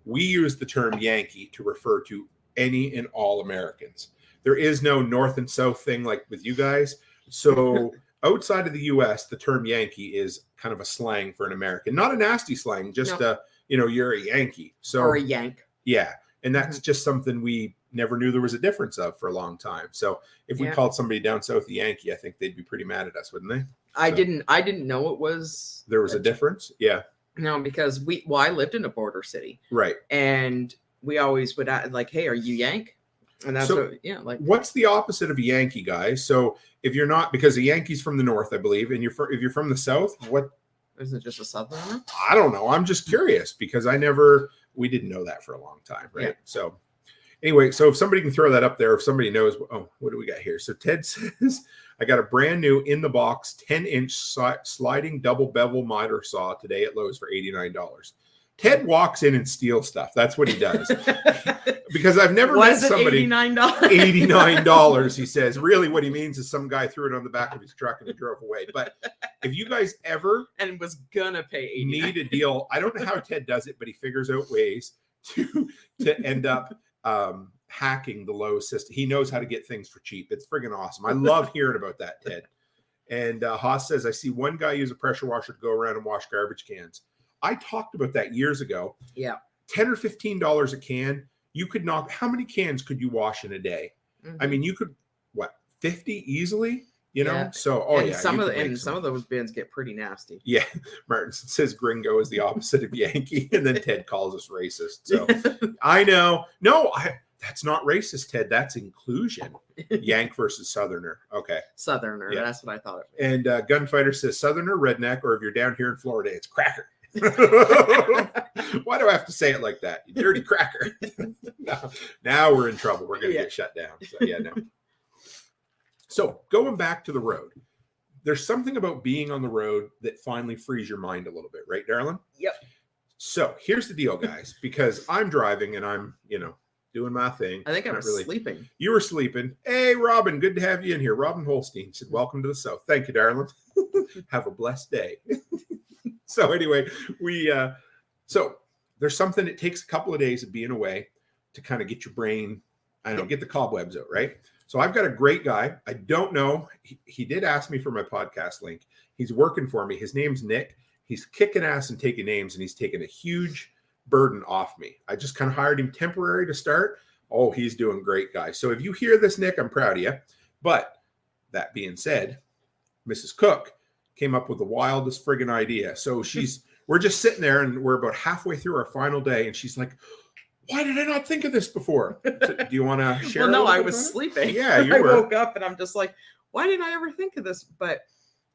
we use the term Yankee to refer to any and all Americans. There is no North and South thing like with you guys. So outside of the US, the term Yankee is kind of a slang for an American, not a nasty slang, just you're a Yankee. So or a Yank. Yeah. And that's just something we never knew there was a difference of for a long time. So if we called somebody down south a Yankee, I think they'd be pretty mad at us, wouldn't they? I didn't know it was there was a difference. Yeah. No, because I lived in a border city. Right. And we always would ask, like, hey, are you Yank? And that's what's the opposite of a Yankee, guys? So if you're not, because a Yankee's from the north, I believe, and if you're from the south, what is it? Just a southerner? I don't know. I'm just curious because we didn't know that for a long time, right? Yeah. So anyway, so if somebody can throw that up there, if somebody knows, what do we got here? So Ted says, I got a brand new in the box 10-inch sliding double bevel miter saw today at Lowe's for $89. Ted walks in and steals stuff. That's what he does. Because I've never met somebody. $89? $89, he says. Really, what he means is some guy threw it on the back of his truck and he drove away. But if you guys ever and was gonna pay $89. Need a deal, I don't know how Ted does it, but he figures out ways to end up hacking the Lowe's system. He knows how to get things for cheap. It's friggin' awesome. I love hearing about that, Ted. And Haas says, I see one guy use a pressure washer to go around and wash garbage cans. I talked about that years ago. Yeah. $10 or $15 a can. You could knock, how many cans could you wash in a day? Mm-hmm. I mean, you could, 50 easily? You know? So, some of those bins get pretty nasty. Yeah. Martin says gringo is the opposite of Yankee. And then Ted calls us racist. So I know. No, that's not racist, Ted. That's inclusion. Yank versus Southerner. Okay. Southerner. Yeah. That's what I thought it was. And Gunfighter says Southerner, redneck, or if you're down here in Florida, it's cracker. Why do I have to say it like that? You dirty cracker. Now we're in trouble. We're going to get shut down. So, no. So going back to the road, there's something about being on the road that finally frees your mind a little bit, right, Darlene? Yep. So here's the deal, guys, because I'm driving and I'm, doing my thing. I think I was sleeping. You were sleeping. Hey, Robin, good to have you in here. Robin Holstein said, welcome to the South. Thank you, Darlene. Have a blessed day. So anyway, so there's something, it takes a couple of days of being away to kind of get your brain, get the cobwebs out, right? So I've got a great guy. I don't know. He did ask me for my podcast link. He's working for me. His name's Nick. He's kicking ass and taking names, and he's taking a huge burden off me. I just kind of hired him temporary to start. Oh, he's doing great, guys. So if you hear this, Nick, I'm proud of you. But that being said, Mrs. Cook came up with the wildest friggin' idea. So we're just sitting there and we're about halfway through our final day. And she's like, why did I not think of this before? So, do you want to share? Well, no, I was sleeping. Yeah, you were. I woke up and I'm just like, why didn't I ever think of this? But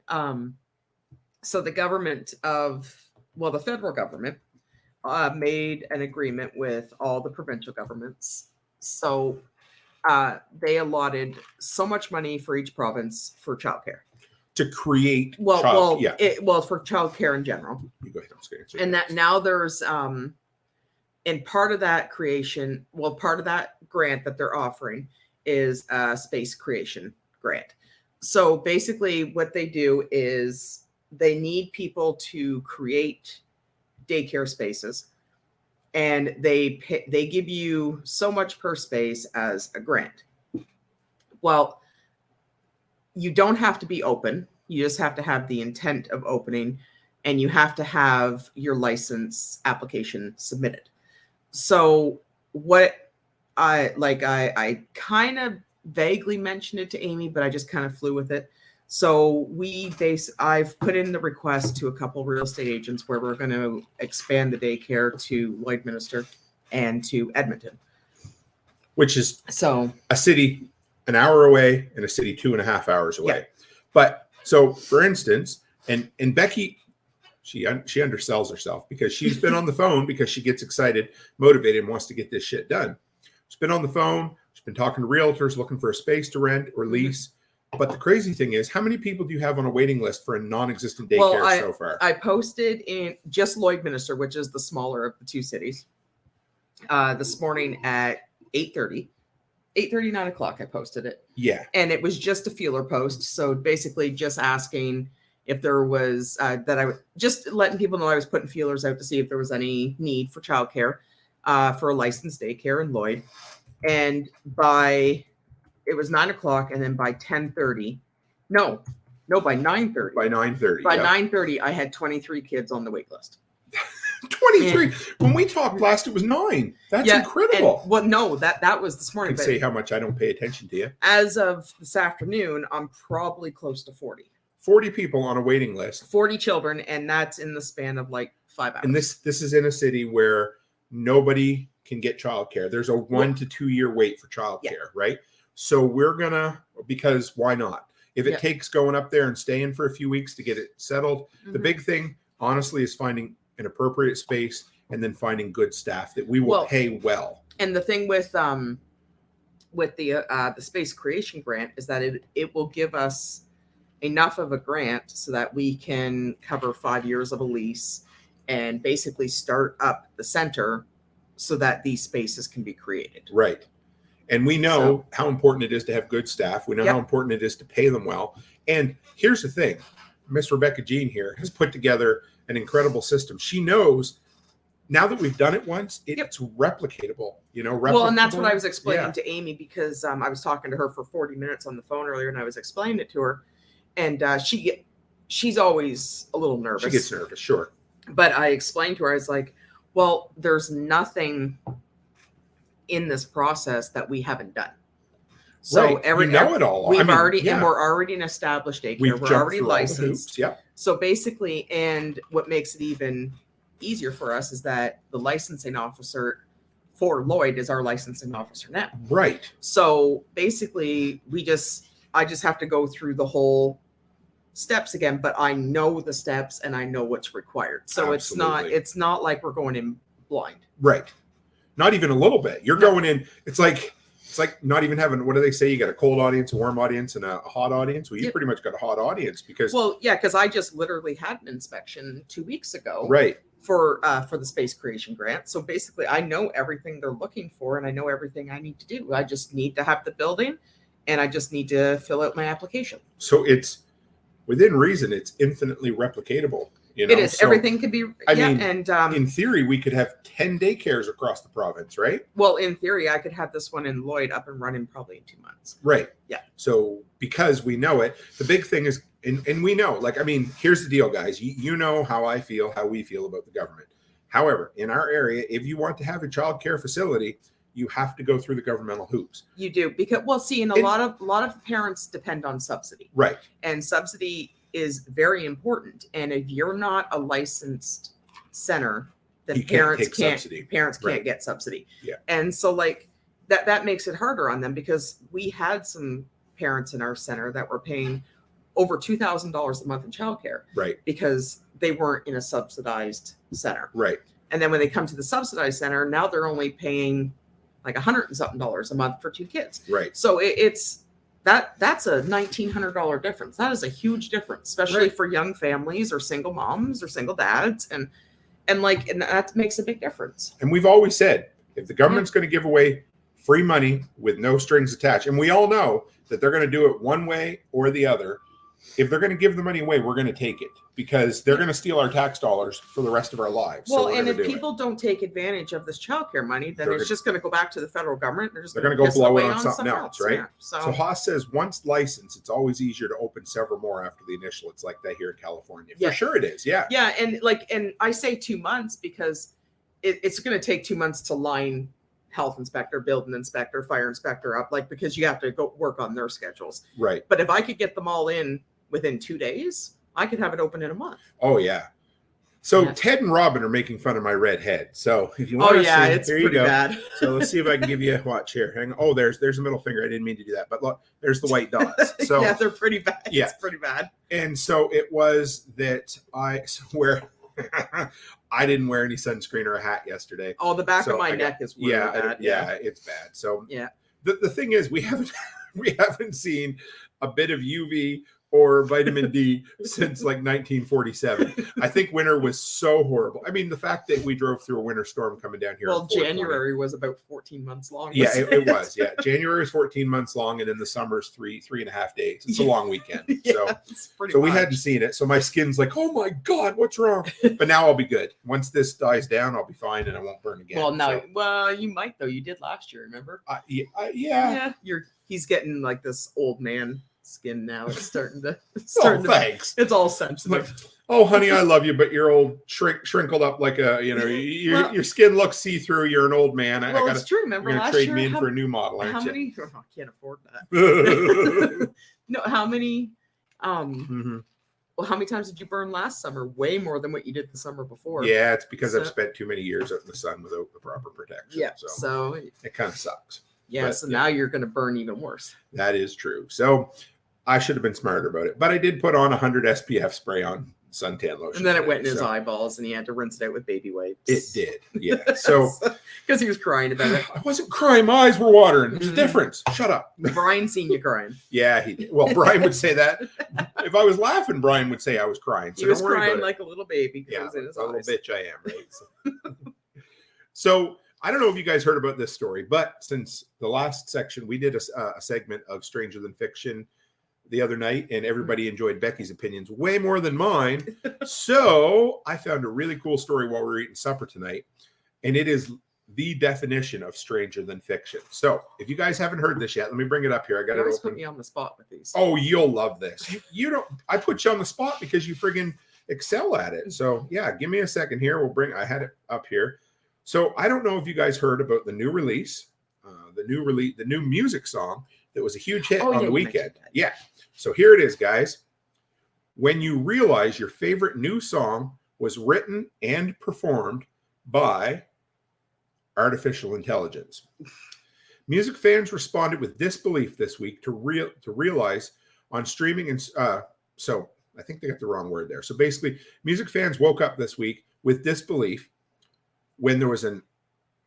so the federal government made an agreement with all the provincial governments. So they allotted so much money for each province for childcare. To create for childcare in general. You go ahead. I'm scared. And that now there's and part of that part of that grant that they're offering is a space creation grant. So basically what they do is they need people to create daycare spaces, and they give you so much per space as a grant. Well, you don't have to be open. You just have to have the intent of opening, and you have to have your license application submitted. So what I kind of vaguely mentioned it to Amy, but I just kind of flew with it. So I've put in the request to a couple real estate agents where we're going to expand the daycare to Lloydminster and to Edmonton. Which is So a city an hour away and a city 2.5 hours away. Yeah. But so for instance, and Becky, she undersells herself because she's been on the phone because she gets excited, motivated, and wants to get this shit done. She's been on the phone. She's been talking to realtors looking for a space to rent or lease. But the crazy thing is, how many people do you have on a waiting list for a non-existent daycare so far? I posted in just Lloydminster, which is the smaller of the two cities, this morning at 8:30, 9 o'clock. I posted it. Yeah. And it was just a feeler post. So basically just asking if there was just letting people know I was putting feelers out to see if there was any need for childcare for a licensed daycare in Lloyd. And it was 9 o'clock, and then by 10:30, by 9:30. By 9:30. By 9:30, I had 23 kids on the wait list. 23. When we talked last, it was 9. That's incredible. No, that was this morning. I can say how much I don't pay attention to you. As of this afternoon, I'm probably close to 40. 40 people on a waiting list. 40 children, and that's in the span of like 5 hours. And this is in a city where nobody can get childcare. There's a 1 to 2 year wait for childcare, right? So we're gonna, because why not? If it takes going up there and staying for a few weeks to get it settled, the big thing, honestly, is finding an appropriate space and then finding good staff that we will pay well. And the thing with the space creation grant is that it will give us enough of a grant so that we can cover 5 years of a lease and basically start up the center so that these spaces can be created. Right. And we know how important it is to have good staff. We know how important it is to pay them well. And here's the thing. Miss Rebecca Jean here has put together an incredible system. She knows now that we've done it once, it's replicatable, Well, and that's what I was explaining to Amy, because I was talking to her for 40 minutes on the phone earlier, and I was explaining it to her. And she's always a little nervous. She gets nervous, sure. But I explained to her, I was like, well, there's nothing in this process that we haven't done. So we know it all. And we're already an established daycare. We're already licensed. Yeah. So basically, and what makes it even easier for us is that the licensing officer for Lloyd is our licensing officer now. Right. So basically, I just have to go through the whole steps again, but I know the steps and I know what's required. So it's not like we're going in blind. Right. Not even a little bit. You're going in. It's like not even having, what do they say? You got a cold audience, a warm audience, and a hot audience. Well, you pretty much got a hot audience because. Well, yeah, because I just literally had an inspection 2 weeks ago. Right. For the space creation grant. So basically, I know everything they're looking for, and I know everything I need to do. I just need to have the building, and I just need to fill out my application. So it's within reason. It's infinitely replicatable. It is. So, everything could be. And in theory, we could have 10 daycares across the province, right? Well, in theory, I could have this one in Lloyd up and running probably in 2 months. Right. Yeah. So because we know it, the big thing is, and we know, here's the deal, guys. You know how we feel about the government. However, in our area, if you want to have a child care facility, you have to go through the governmental hoops. You do, because a lot of parents depend on subsidy. Right. And subsidy is very important. And if you're not a licensed center, then parents can't get subsidy. Yeah. And so that makes it harder on them, because we had some parents in our center that were paying over $2,000 a month in childcare. Right. Because they weren't in a subsidized center. Right. And then when they come to the subsidized center, now they're only paying like $100 and something a month for 2 kids. Right. So that's a $1,900 difference. That is a huge difference, especially for young families or single moms or single dads. And that makes a big difference. And we've always said, if the government's going to give away free money with no strings attached, and we all know that they're going to do it one way or the other, if they're going to give the money away, we're going to take it because they're going to steal our tax dollars for the rest of our lives. Well, so and if do people don't take advantage of this childcare money, then They're it's just going to go back to the federal government. they're going to go piss blow it away on something else, right? Yeah. So Haas says once licensed, it's always easier to open several more after the initial. It's like that here in California. Yeah. For sure it is. Yeah. Yeah. And I say 2 months because it's going to take 2 months to line health inspector, building inspector, fire inspector up, like, because you have to go work on their schedules. Right. But if I could get them all in within 2 days, I could have it open in a month. Oh, yeah. So Yeah. Ted and Robin are making fun of my red head. So if you want to see, it's here you pretty go. bad. So let's see if I can give you a watch here. Hang on. Oh, there's a middle finger. I didn't mean to do that, but look, there's the white dots. So yeah, they're pretty bad. Yeah. It's pretty bad. And so it was that I didn't wear any sunscreen or a hat yesterday. Oh, the back So of my I got- neck is really bad. Yeah, it's bad. So Yeah. the thing is, we haven't seen a bit of UV or vitamin D since like 1947. I think winter was so horrible. I mean, the fact that we drove through a winter storm coming down here. Well, on 420. January was about 14 months long. Yeah, it was. Yeah, January is 14 months long, and in the summer's three and a half days. It's a long weekend. Yeah, So it's pretty so we much. hadn't seen it. So my skin's like, oh my God, what's wrong? But now I'll be good. Once this dies down, I'll be fine and I won't burn again. Well, no, So, well, you might though. You did last year, remember? yeah. He's getting like this old man skin now. It's starting to. Oh, thanks. It's all Like, sensitive. oh, honey, I love you, but you're old, shrinkled up like a, your skin looks see through. You're an old man. I Well, gotta, it's true. Remember you're gonna last trade year? me in how, for a new model, how aren't you? many? Oh, I can't afford that. No, how many? Mhm. Well, how many times did you burn last summer? Way more than what you did the summer before. Yeah, it's because I've So- spent too many years out in the sun without the proper protection. Yeah. So So it kind of sucks. yeah. But, So yeah. now you're going to burn even worse. That is true. So I should have been smarter about it, but I did put on 100 SPF spray on suntan lotion. And then it today, went in his so eyeballs, and he had to rinse it out with baby wipes. It did. Yeah. So because he was crying about it. I wasn't crying. My eyes were watering. There's a Mhm. difference. Shut up. Brian seen you crying. Yeah, he did. Well, Brian would say that. If I was laughing, Brian would say I was crying. So He was don't worry crying about it. like a little baby. 'Cause it Yeah, was in his a little eyes. bitch I am, right? So I don't know if you guys heard about this story, but since the last section, we did a segment of Stranger Than Fiction the other night, and everybody enjoyed Becky's opinions way more than mine. So I found a really cool story while we were eating supper tonight, and it is the definition of Stranger Than Fiction. So if you guys haven't heard this yet, let me bring it up here. I got You it always open. put me on the spot with these. Oh, you'll love this. You don't. I put you on the spot because you friggin' excel at it. So yeah, give me a second here. I had it up here. So I don't know if you guys heard about the new release, the new music song that was a huge hit Oh, on yeah, the you weekend. mentioned that. Yeah. So here it is, guys. When you realize your favorite new song was written and performed by artificial intelligence. Music fans responded with disbelief this week to realize on streaming and so I think they got the wrong word there. So basically, music fans woke up this week with disbelief when there was an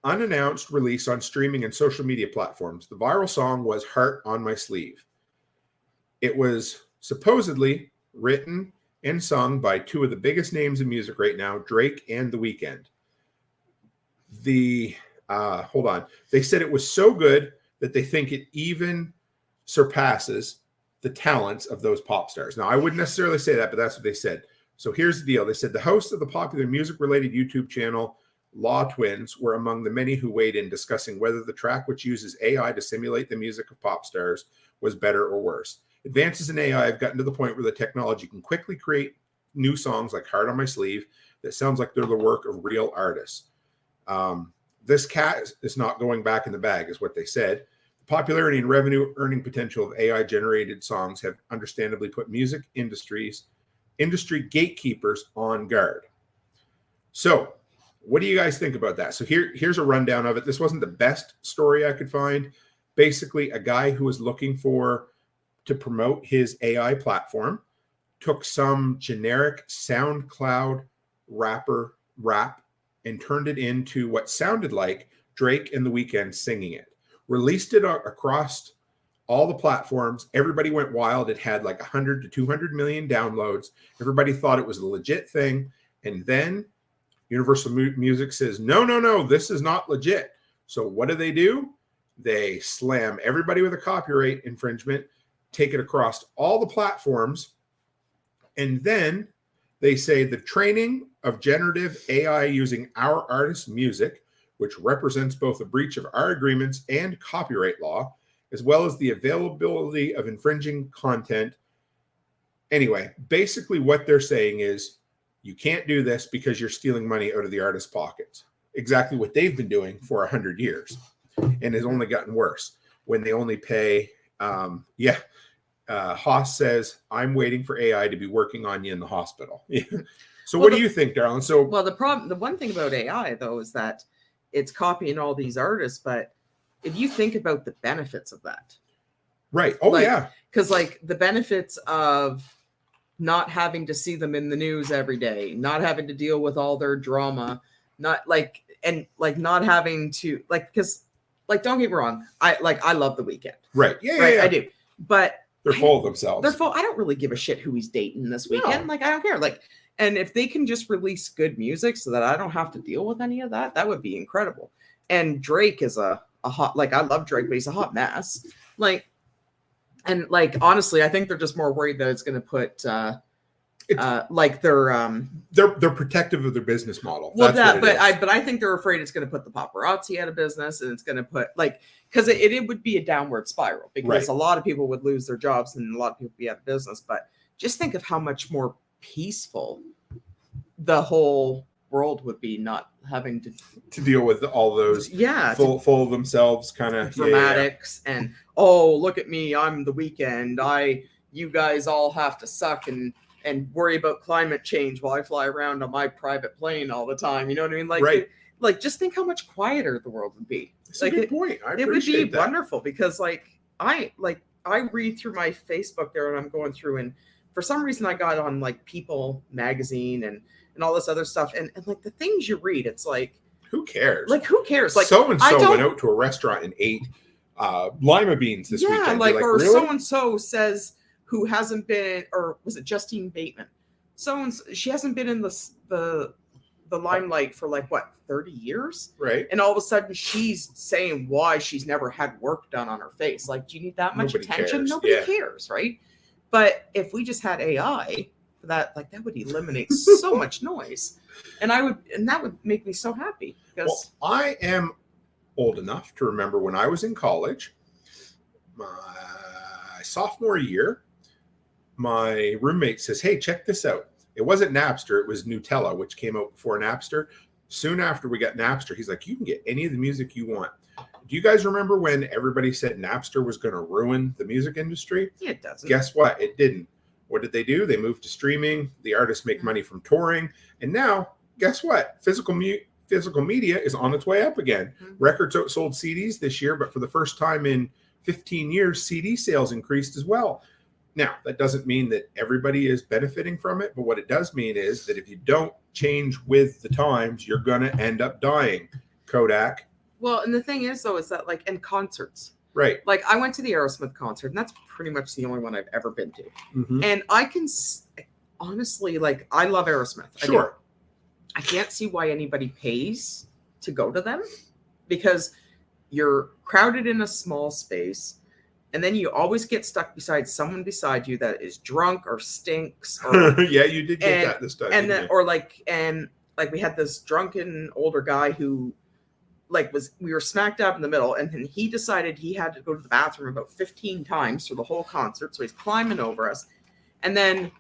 unannounced release on streaming and social media platforms. The viral song was "Heart on My Sleeve." It was supposedly written and sung by two of the biggest names in music right now, Drake and The Weeknd. Hold on. They said it was so good that they think it even surpasses the talents of those pop stars. Now, I wouldn't necessarily say that, but that's what they said. So here's the deal. They said the hosts of the popular music-related YouTube channel Law Twins were among the many who weighed in discussing whether the track, which uses AI to simulate the music of pop stars, was better or worse. Advances in AI have gotten to the point where the technology can quickly create new songs like "Heart on My Sleeve" that sounds like they're the work of real artists. This cat is not going back in the bag, is what they said. The popularity and revenue earning potential of AI-generated songs have understandably put music industry gatekeepers on guard. So, what do you guys think about that? So here's a rundown of it. This wasn't the best story I could find. Basically, a guy who was looking to promote his AI platform took some generic SoundCloud rap and turned it into what sounded like Drake and The Weeknd singing it. Released it across all the platforms. Everybody went wild. It had like 100 to 200 million downloads. Everybody thought it was a legit thing. And then Universal Music says, no, this is not legit. So what do? They slam everybody with a copyright infringement, take it across all the platforms, And then they say the training of generative AI using our artists' music, which represents both a breach of our agreements and copyright law, as well as the availability of infringing content. Anyway, basically what they're saying is you can't do this because you're stealing money out of the artist's pockets. Exactly what they've been doing for 100 years. And has only gotten worse when they only pay. Haas says, I'm waiting for AI to be working on you in the hospital. So what do you think, darling? So, well, the one thing about AI, though, is that it's copying all these artists. But if you think about the benefits of that. Right. Oh, like, yeah. Because like the benefits of not having to see them in the news every day, not having to deal with all their drama, not having to because don't get me wrong, I love The Weeknd. Right. Yeah. I do. But they're full of themselves. I don't really give a shit who he's dating this weekend. No. I don't care. And if they can just release good music so that I don't have to deal with any of that, that would be incredible. And Drake is a hot, I love Drake, but he's a hot mess. Honestly, I think they're just more worried that it's going to put they're protective of their business model. Well, but I think they're afraid it's going to put the paparazzi out of business, and it's going to put because it would be a downward spiral because a lot of people would lose their jobs and a lot of people would be out of business. But just think of how much more peaceful the whole world would be, not having to deal with all those full of themselves kind of dramatics and look at me, I'm The Weeknd, you guys all have to suck and worry about climate change while I fly around on my private plane all the time. You know what I mean? Just think how much quieter the world would be. That's a good point. It would be wonderful because I read through my Facebook there and I'm going through, and for some reason I got on People magazine and all this other stuff. And the things you read, it's who cares? Who cares? So-and-so went out to a restaurant and ate lima beans this weekend. Or really? So-and-so says, who hasn't been, or was it Justine Bateman? She hasn't been in the limelight for 30 years? Right. And all of a sudden she's saying why she's never had work done on her face. Do you need that much attention? Cares. Nobody cares, right? But if we just had AI, that would eliminate so much noise. And that would make me so happy. Because I am old enough to remember when I was in college, my sophomore year, my roommate says, hey, check this out. It wasn't Napster, it was Nutella, which came out before Napster. Soon after we got Napster, he's like, you can get any of the music you want. Do you guys remember when everybody said Napster was going to ruin the music industry? Yeah, it doesn't. Guess what? It didn't. What did they do? They moved to streaming. The artists make money from touring. And now, guess what? Physical media is on its way up again. Mm-hmm. Records outsold CDs this year, but for the first time in 15 years, CD sales increased as well. Now, that doesn't mean that everybody is benefiting from it, but what it does mean is that if you don't change with the times, you're going to end up dying. Kodak. Well, and the thing is, though, is that in concerts, right? I went to the Aerosmith concert, and that's pretty much the only one I've ever been to. Mm-hmm. And I can honestly, I love Aerosmith. Sure. I can't see why anybody pays to go to them because you're crowded in a small space. And then you always get stuck beside someone beside you that is drunk or stinks. Or, yeah, you did get that this time. And then, we had this drunken older guy who, we were smacked up in the middle, and then he decided he had to go to the bathroom about 15 times through the whole concert. So he's climbing over us. And then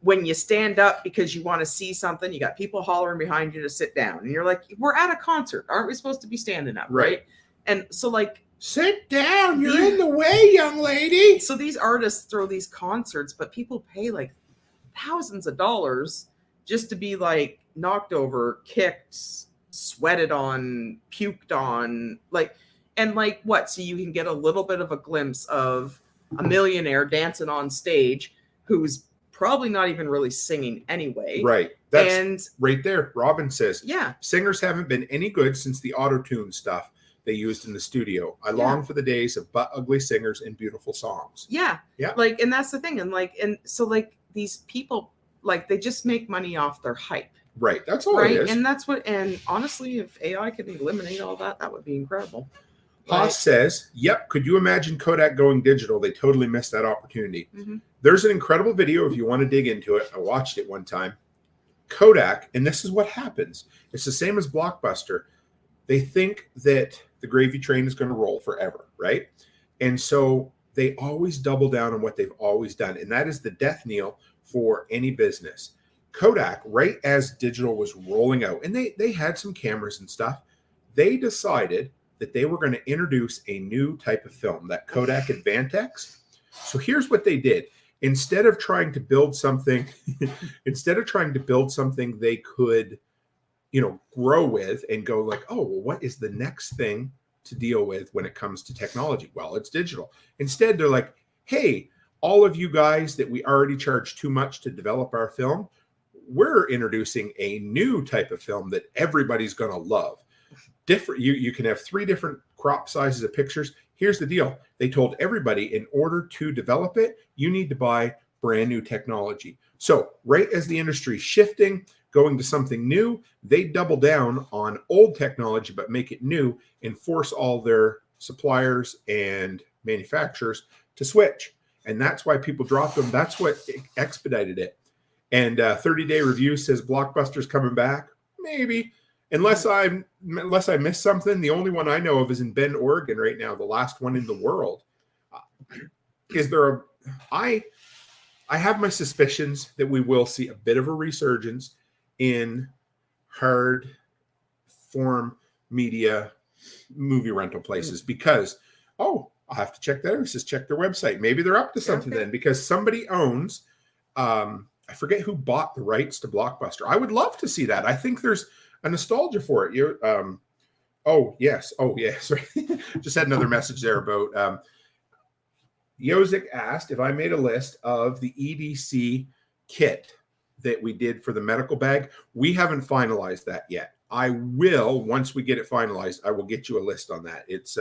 when you stand up because you want to see something, you got people hollering behind you to sit down. And you're like, we're at a concert. Aren't we supposed to be standing up? Right. And so sit down. You're in the way, young lady. So these artists throw these concerts, but people pay thousands of dollars just to be knocked over, kicked, sweated on, puked on, what? So you can get a little bit of a glimpse of a millionaire dancing on stage who's probably not even really singing anyway. Right. That's right there. Robin says, singers haven't been any good since the auto-tune stuff they used in the studio. I long for the days of butt ugly singers and beautiful songs. Yeah. Yeah. And that's the thing. And so these people, they just make money off their hype. Right. That's all it is. And honestly, if AI could eliminate all that, that would be incredible. Haas says, yep, could you imagine Kodak going digital? They totally missed that opportunity. Mm-hmm. There's an incredible video if you want to dig into it. I watched it one time. Kodak, and this is what happens. It's the same as Blockbuster. They think that the gravy train is going to roll forever, right? And so they always double down on what they've always done, and that is the death knell for any business. Kodak, right as digital was rolling out, and they had some cameras and stuff, they decided that they were going to introduce a new type of film, that Kodak Advantex. So here's what they did. Instead of trying to build something, they could, grow with and go like, oh, well, what is the next thing to deal with when it comes to technology? Well, it's digital. Instead, they're like, hey, all of you guys that we already charge too much to develop our film, we're introducing a new type of film that everybody's going to love. Different. You can have 3 different crop sizes of pictures. Here's the deal. They told everybody in order to develop it, you need to buy brand new technology. So right as the industry is shifting, going to something new, they double down on old technology, but make it new and force all their suppliers and manufacturers to switch. And that's why people dropped them. That's what expedited it. And 30-day review says Blockbuster's coming back. Maybe. Unless I missed something, the only one I know of is in Bend, Oregon right now, the last one in the world. I have my suspicions that we will see a bit of a resurgence in hard form media movie rental places because, I'll have to check that out. It says check their website. Maybe they're up to something then because somebody owns, I forget who bought the rights to Blockbuster. I would love to see that. I think there's a nostalgia for it. Yes. Just had another message there about Yozik asked if I made a list of the EDC kit that we did for the medical bag. We haven't finalized that yet. I will, once we get it finalized, I will get you a list on that. It's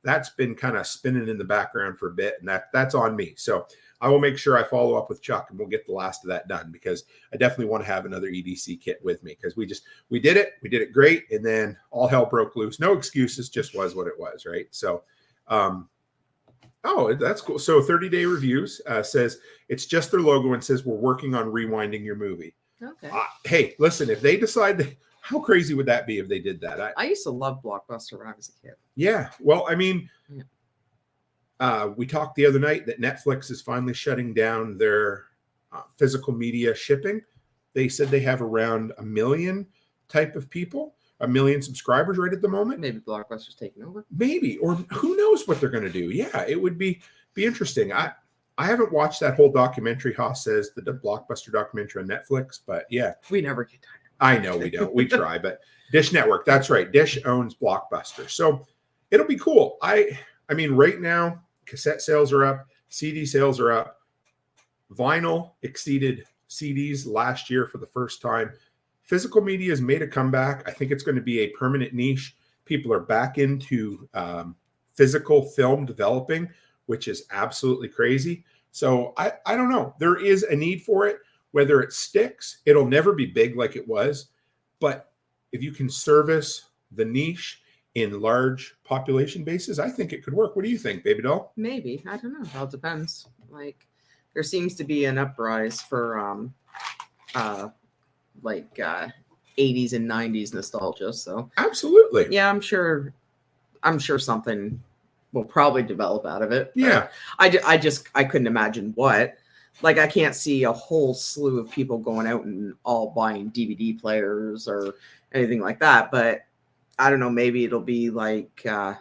that's been kind of spinning in the background for a bit, and that's on me. So I will make sure I follow up with Chuck and we'll get the last of that done because I definitely want to have another EDC kit with me because we did it great, and then all hell broke loose. No excuses, just was what it was, right? So that's cool. So 30-day reviews says it's just their logo and says we're working on rewinding your movie. Okay. Hey, listen, if they decide how crazy would that be if they did that? I used to love Blockbuster when I was a kid. Yeah. Well, I mean, we talked the other night that Netflix is finally shutting down their physical media shipping. They said they have around 1 million type of people, 1 million subscribers right at the moment. Maybe Blockbuster's taking over. Maybe, or who knows what they're going to do. Yeah, it would be interesting. I haven't watched that whole documentary, Haas says, the Blockbuster documentary on Netflix, but yeah. We never get tired. I know we don't. We try, but Dish Network, that's right. Dish owns Blockbuster. So it'll be cool. I mean, right now, cassette sales are up, CD sales are up. Vinyl exceeded CDs last year for the first time. Physical media has made a comeback. I think it's going to be a permanent niche. People are back into physical film developing, which is absolutely crazy. So I don't know. There is a need for it. Whether it sticks, it'll never be big like it was. But if you can service the niche in large population bases, I think it could work. What do you think, Baby Doll? Maybe. I don't know. It all depends. Like, there seems to be an uprise for 80s and 90s nostalgia. So absolutely. Yeah, I'm sure something will probably develop out of it. Yeah. I couldn't imagine what. Like, I can't see a whole slew of people going out and all buying DVD players or anything like that. But I don't know, maybe it'll be like, like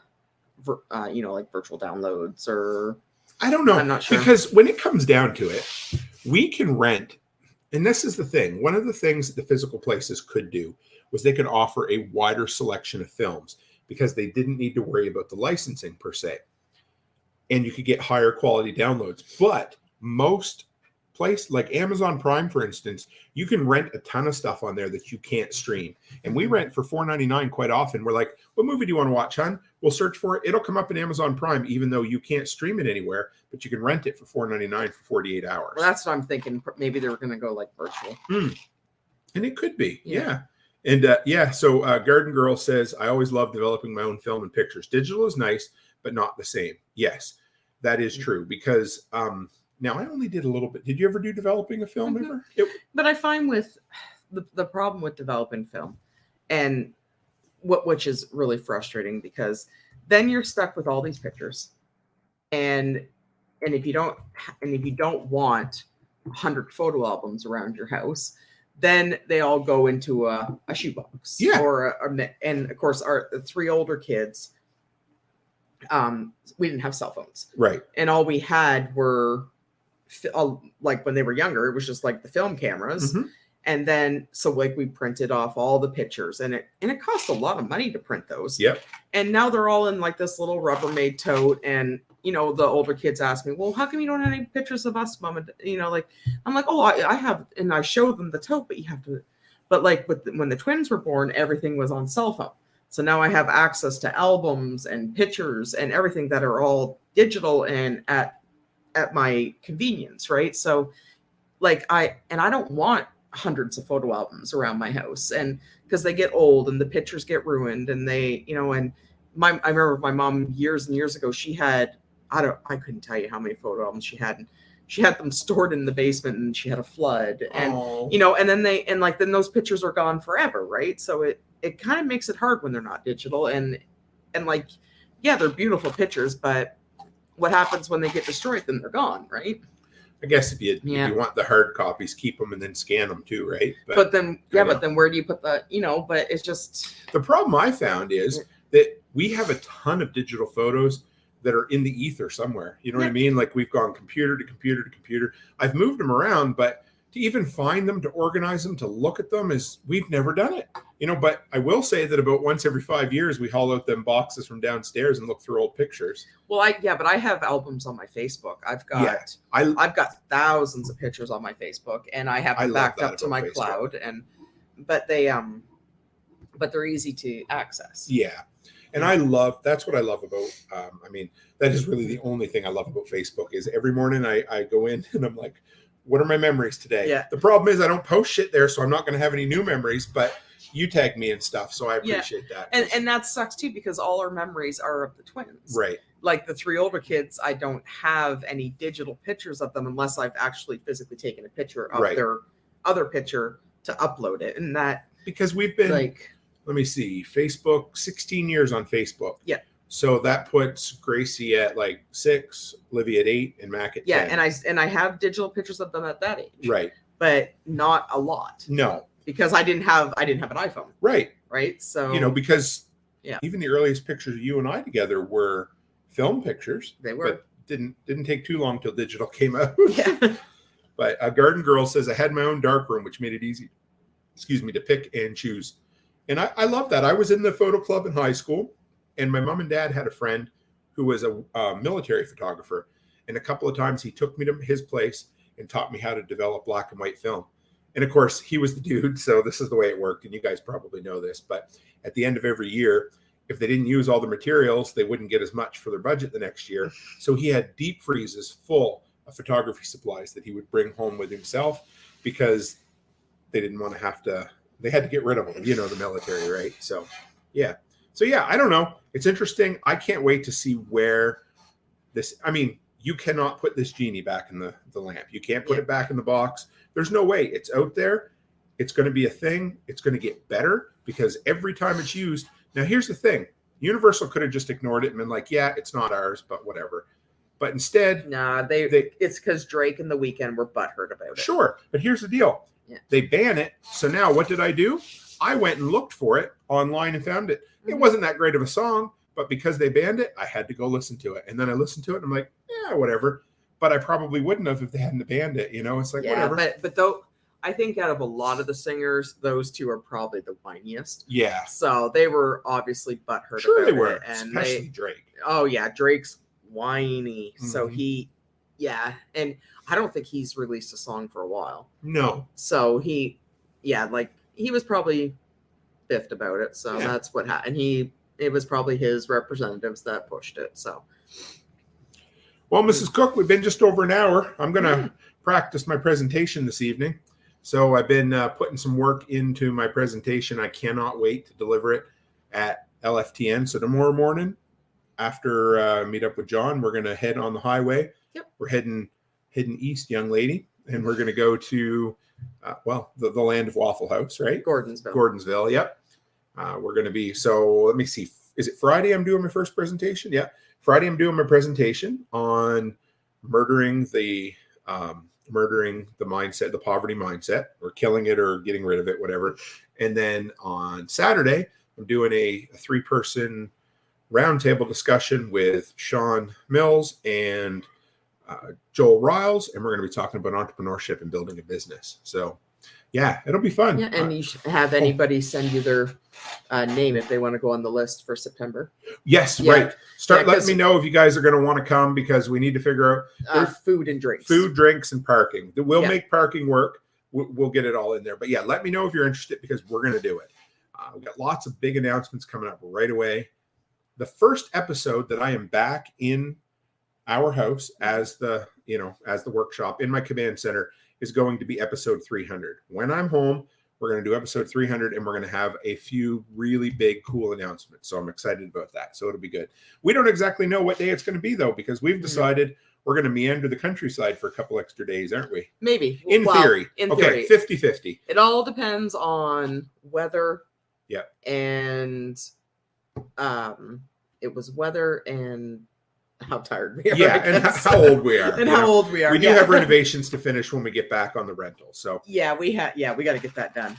virtual downloads or. I don't know. I'm not sure. Because when it comes down to it, we can rent. And this is the thing. One of the things that the physical places could do was they could offer a wider selection of films because they didn't need to worry about the licensing per se. And you could get higher quality downloads. But most places like Amazon Prime, for instance, you can rent a ton of stuff on there that you can't stream. And we rent for $4.99 quite often. We're like, what movie do you want to watch, hon? We'll search for it. It'll come up in Amazon Prime, even though you can't stream it anywhere, but you can rent it for $4.99 for 48 hours. Well, that's what I'm thinking. Maybe they were going to go like virtual. And it could be. Yeah. And so Garden Girl says, I always love developing my own film and pictures. Digital is nice, but not the same. Yes, that is true. Because now I only did a little bit. Did you ever do developing a film ever? But I find with the problem with developing film, and which is really frustrating, because then you're stuck with all these pictures, and if you don't want 100 photo albums around your house, then they all go into a shoebox. Yeah. And of course, our 3 older kids, we didn't have cell phones. Right. And all we had were, like when they were younger, it was just like the film cameras. Mm-hmm. And then, so like we printed off all the pictures, and it cost a lot of money to print those. Yep. And now they're all in like this little Rubbermaid tote. And, the older kids ask me, well, how come you don't have any pictures of us, Mom? And, like, I'm like, oh, I have, and I show them the tote, but you have to, but like when the twins were born, everything was on cell phone. So now I have access to albums and pictures and everything that are all digital and at my convenience. Right. So like I don't want hundreds of photo albums around my house, and because they get old and the pictures get ruined, and they, and I remember my mom years and years ago, she had, I couldn't tell you how many photo albums she had. And she had them stored in the basement, and she had a flood, and, and then then those pictures are gone forever. Right. So it kind of makes it hard when they're not digital, and like, yeah, they're beautiful pictures, but what happens when they get destroyed? Then they're gone. Right. I guess if you want the hard copies, keep them and then scan them too, right? But then where do you put the, but it's just... The problem I found is that we have a ton of digital photos that are in the ether somewhere. You know what I mean? Like we've gone computer to computer to computer. I've moved them around, but to even find them, to organize them, to look at them, we've never done it. But I will say that about once every 5 years, we haul out them boxes from downstairs and look through old pictures. Well, but I have albums on my Facebook. I've got thousands of pictures on my Facebook, and I have them backed up to my Facebook cloud, but they're easy to access. Yeah. And that's what I love about, that is really the only thing I love about Facebook is every morning I go in and I'm like, what are my memories today? Yeah. The problem is I don't post shit there, so I'm not going to have any new memories, but you tag me and stuff, so I appreciate that. And that sucks too, because all our memories are of the twins. Right. Like the 3 older kids, I don't have any digital pictures of them unless I've actually physically taken a picture of their other picture to upload it. And that... Because we've been, let me see, Facebook, 16 years on Facebook. Yeah. So that puts Gracie at like 6, Livy at 8, and Mac at 10. Yeah, and I have digital pictures of them at that age. Right. But not a lot. No. Because I didn't have an iPhone. Right. Right. So because even the earliest pictures of you and I together were film pictures. They were. But didn't take too long till digital came out. Yeah. But Garden Girl says I had my own dark room, which made it easy, to pick and choose. And I love that. I was in the photo club in high school, and my mom and dad had a friend who was a military photographer. And a couple of times he took me to his place and taught me how to develop black and white film. And of course, he was the dude. So this is the way it worked. And you guys probably know this. But at the end of every year, if they didn't use all the materials, they wouldn't get as much for their budget the next year. So he had deep freezes full of photography supplies that he would bring home with himself because they didn't want to have to, they had to get rid of them, the military, right? So, yeah. So, yeah, I don't know. It's interesting. I can't wait to see where this, you cannot put this genie back in the lamp. You can't put it back in the box. There's no way. It's out there. It's going to be a thing. It's going to get better because every time it's used. Now, here's the thing. Universal could have just ignored it and been like, yeah, it's not ours, but whatever. But instead. Nah, it's because Drake and The Weeknd were butthurt about it. Sure. But here's the deal. Yeah. They ban it. So now what did I do? I went and looked for it online and found it. It wasn't that great of a song, but because they banned it, I had to go listen to it. And then I listened to it and I'm like, yeah, whatever. But I probably wouldn't have if they hadn't banned it. It's like, whatever. But though I think out of a lot of the singers, those two are probably the whiniest. Yeah. So they were obviously butthurt. Sure about they were, it. And especially Drake. Oh yeah, Drake's whiny. Mm-hmm. So and I don't think he's released a song for a while. No. So he was probably biffed about it. So that's what happened. It was probably his representatives that pushed it. So. Well, Mrs. Cook, we've been just over an hour. I'm going to practice my presentation this evening. So I've been putting some work into my presentation. I cannot wait to deliver it at LFTN. So tomorrow morning, after meet up with John, we're going to head on the highway. Yep. We're heading east, young lady, and we're going to go to the land of Waffle House, right? Gordonsville. Yep. We're going to be. So let me see. Is it Friday? I'm doing my first presentation. Yeah, Friday. I'm doing my presentation on murdering the mindset, the poverty mindset, or killing it or getting rid of it, whatever. And then on Saturday, I'm doing a 3-person roundtable discussion with Sean Mills and Joel Riles, and we're going to be talking about entrepreneurship and building a business. So, yeah, it'll be fun. Yeah, and you should have anybody send you their name if they want to go on the list for September. Yes, Yeah. right. Letting me know if you guys are going to want to come, because we need to figure out food and drinks. Food, drinks, and parking. We'll make parking work. We'll get it all in there. But yeah, let me know if you're interested, because we're going to do it. We've got lots of big announcements coming up right away. The first episode that I am back in our house as the workshop in my command center is going to be episode 300. When I'm home, we're going to do episode 300, and we're going to have a few really big, cool announcements. So I'm excited about that. So it'll be good. We don't exactly know what day it's going to be, though, because we've decided we're going to meander the countryside for a couple extra days, aren't we? Maybe. In theory. Okay, 50-50. It all depends on weather. Yeah. And it was weather and how tired we are. Yeah, and how old we are. And how old we are. We do have renovations to finish when we get back on the rental. So we got to get that done.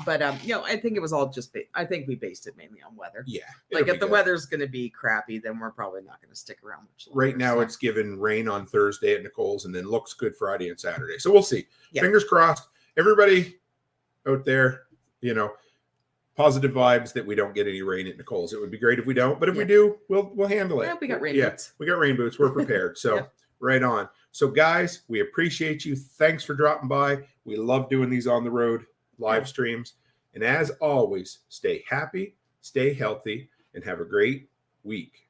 But I think it was all just. I think we based it mainly on weather. Yeah, like if the weather's going to be crappy, then we're probably not going to stick around much longer. Right now, it's given rain on Thursday at Nicole's, and then looks good Friday and Saturday. So we'll see. Yeah. Fingers crossed. Everybody out there, positive vibes that we don't get any rain at Nicole's. It would be great if we don't, but if we do, we'll handle it. Yeah, we got rain boots. We got rain boots. We're prepared. So right on. So guys, we appreciate you. Thanks for dropping by. We love doing these on the road live streams. And as always, stay happy, stay healthy, and have a great week.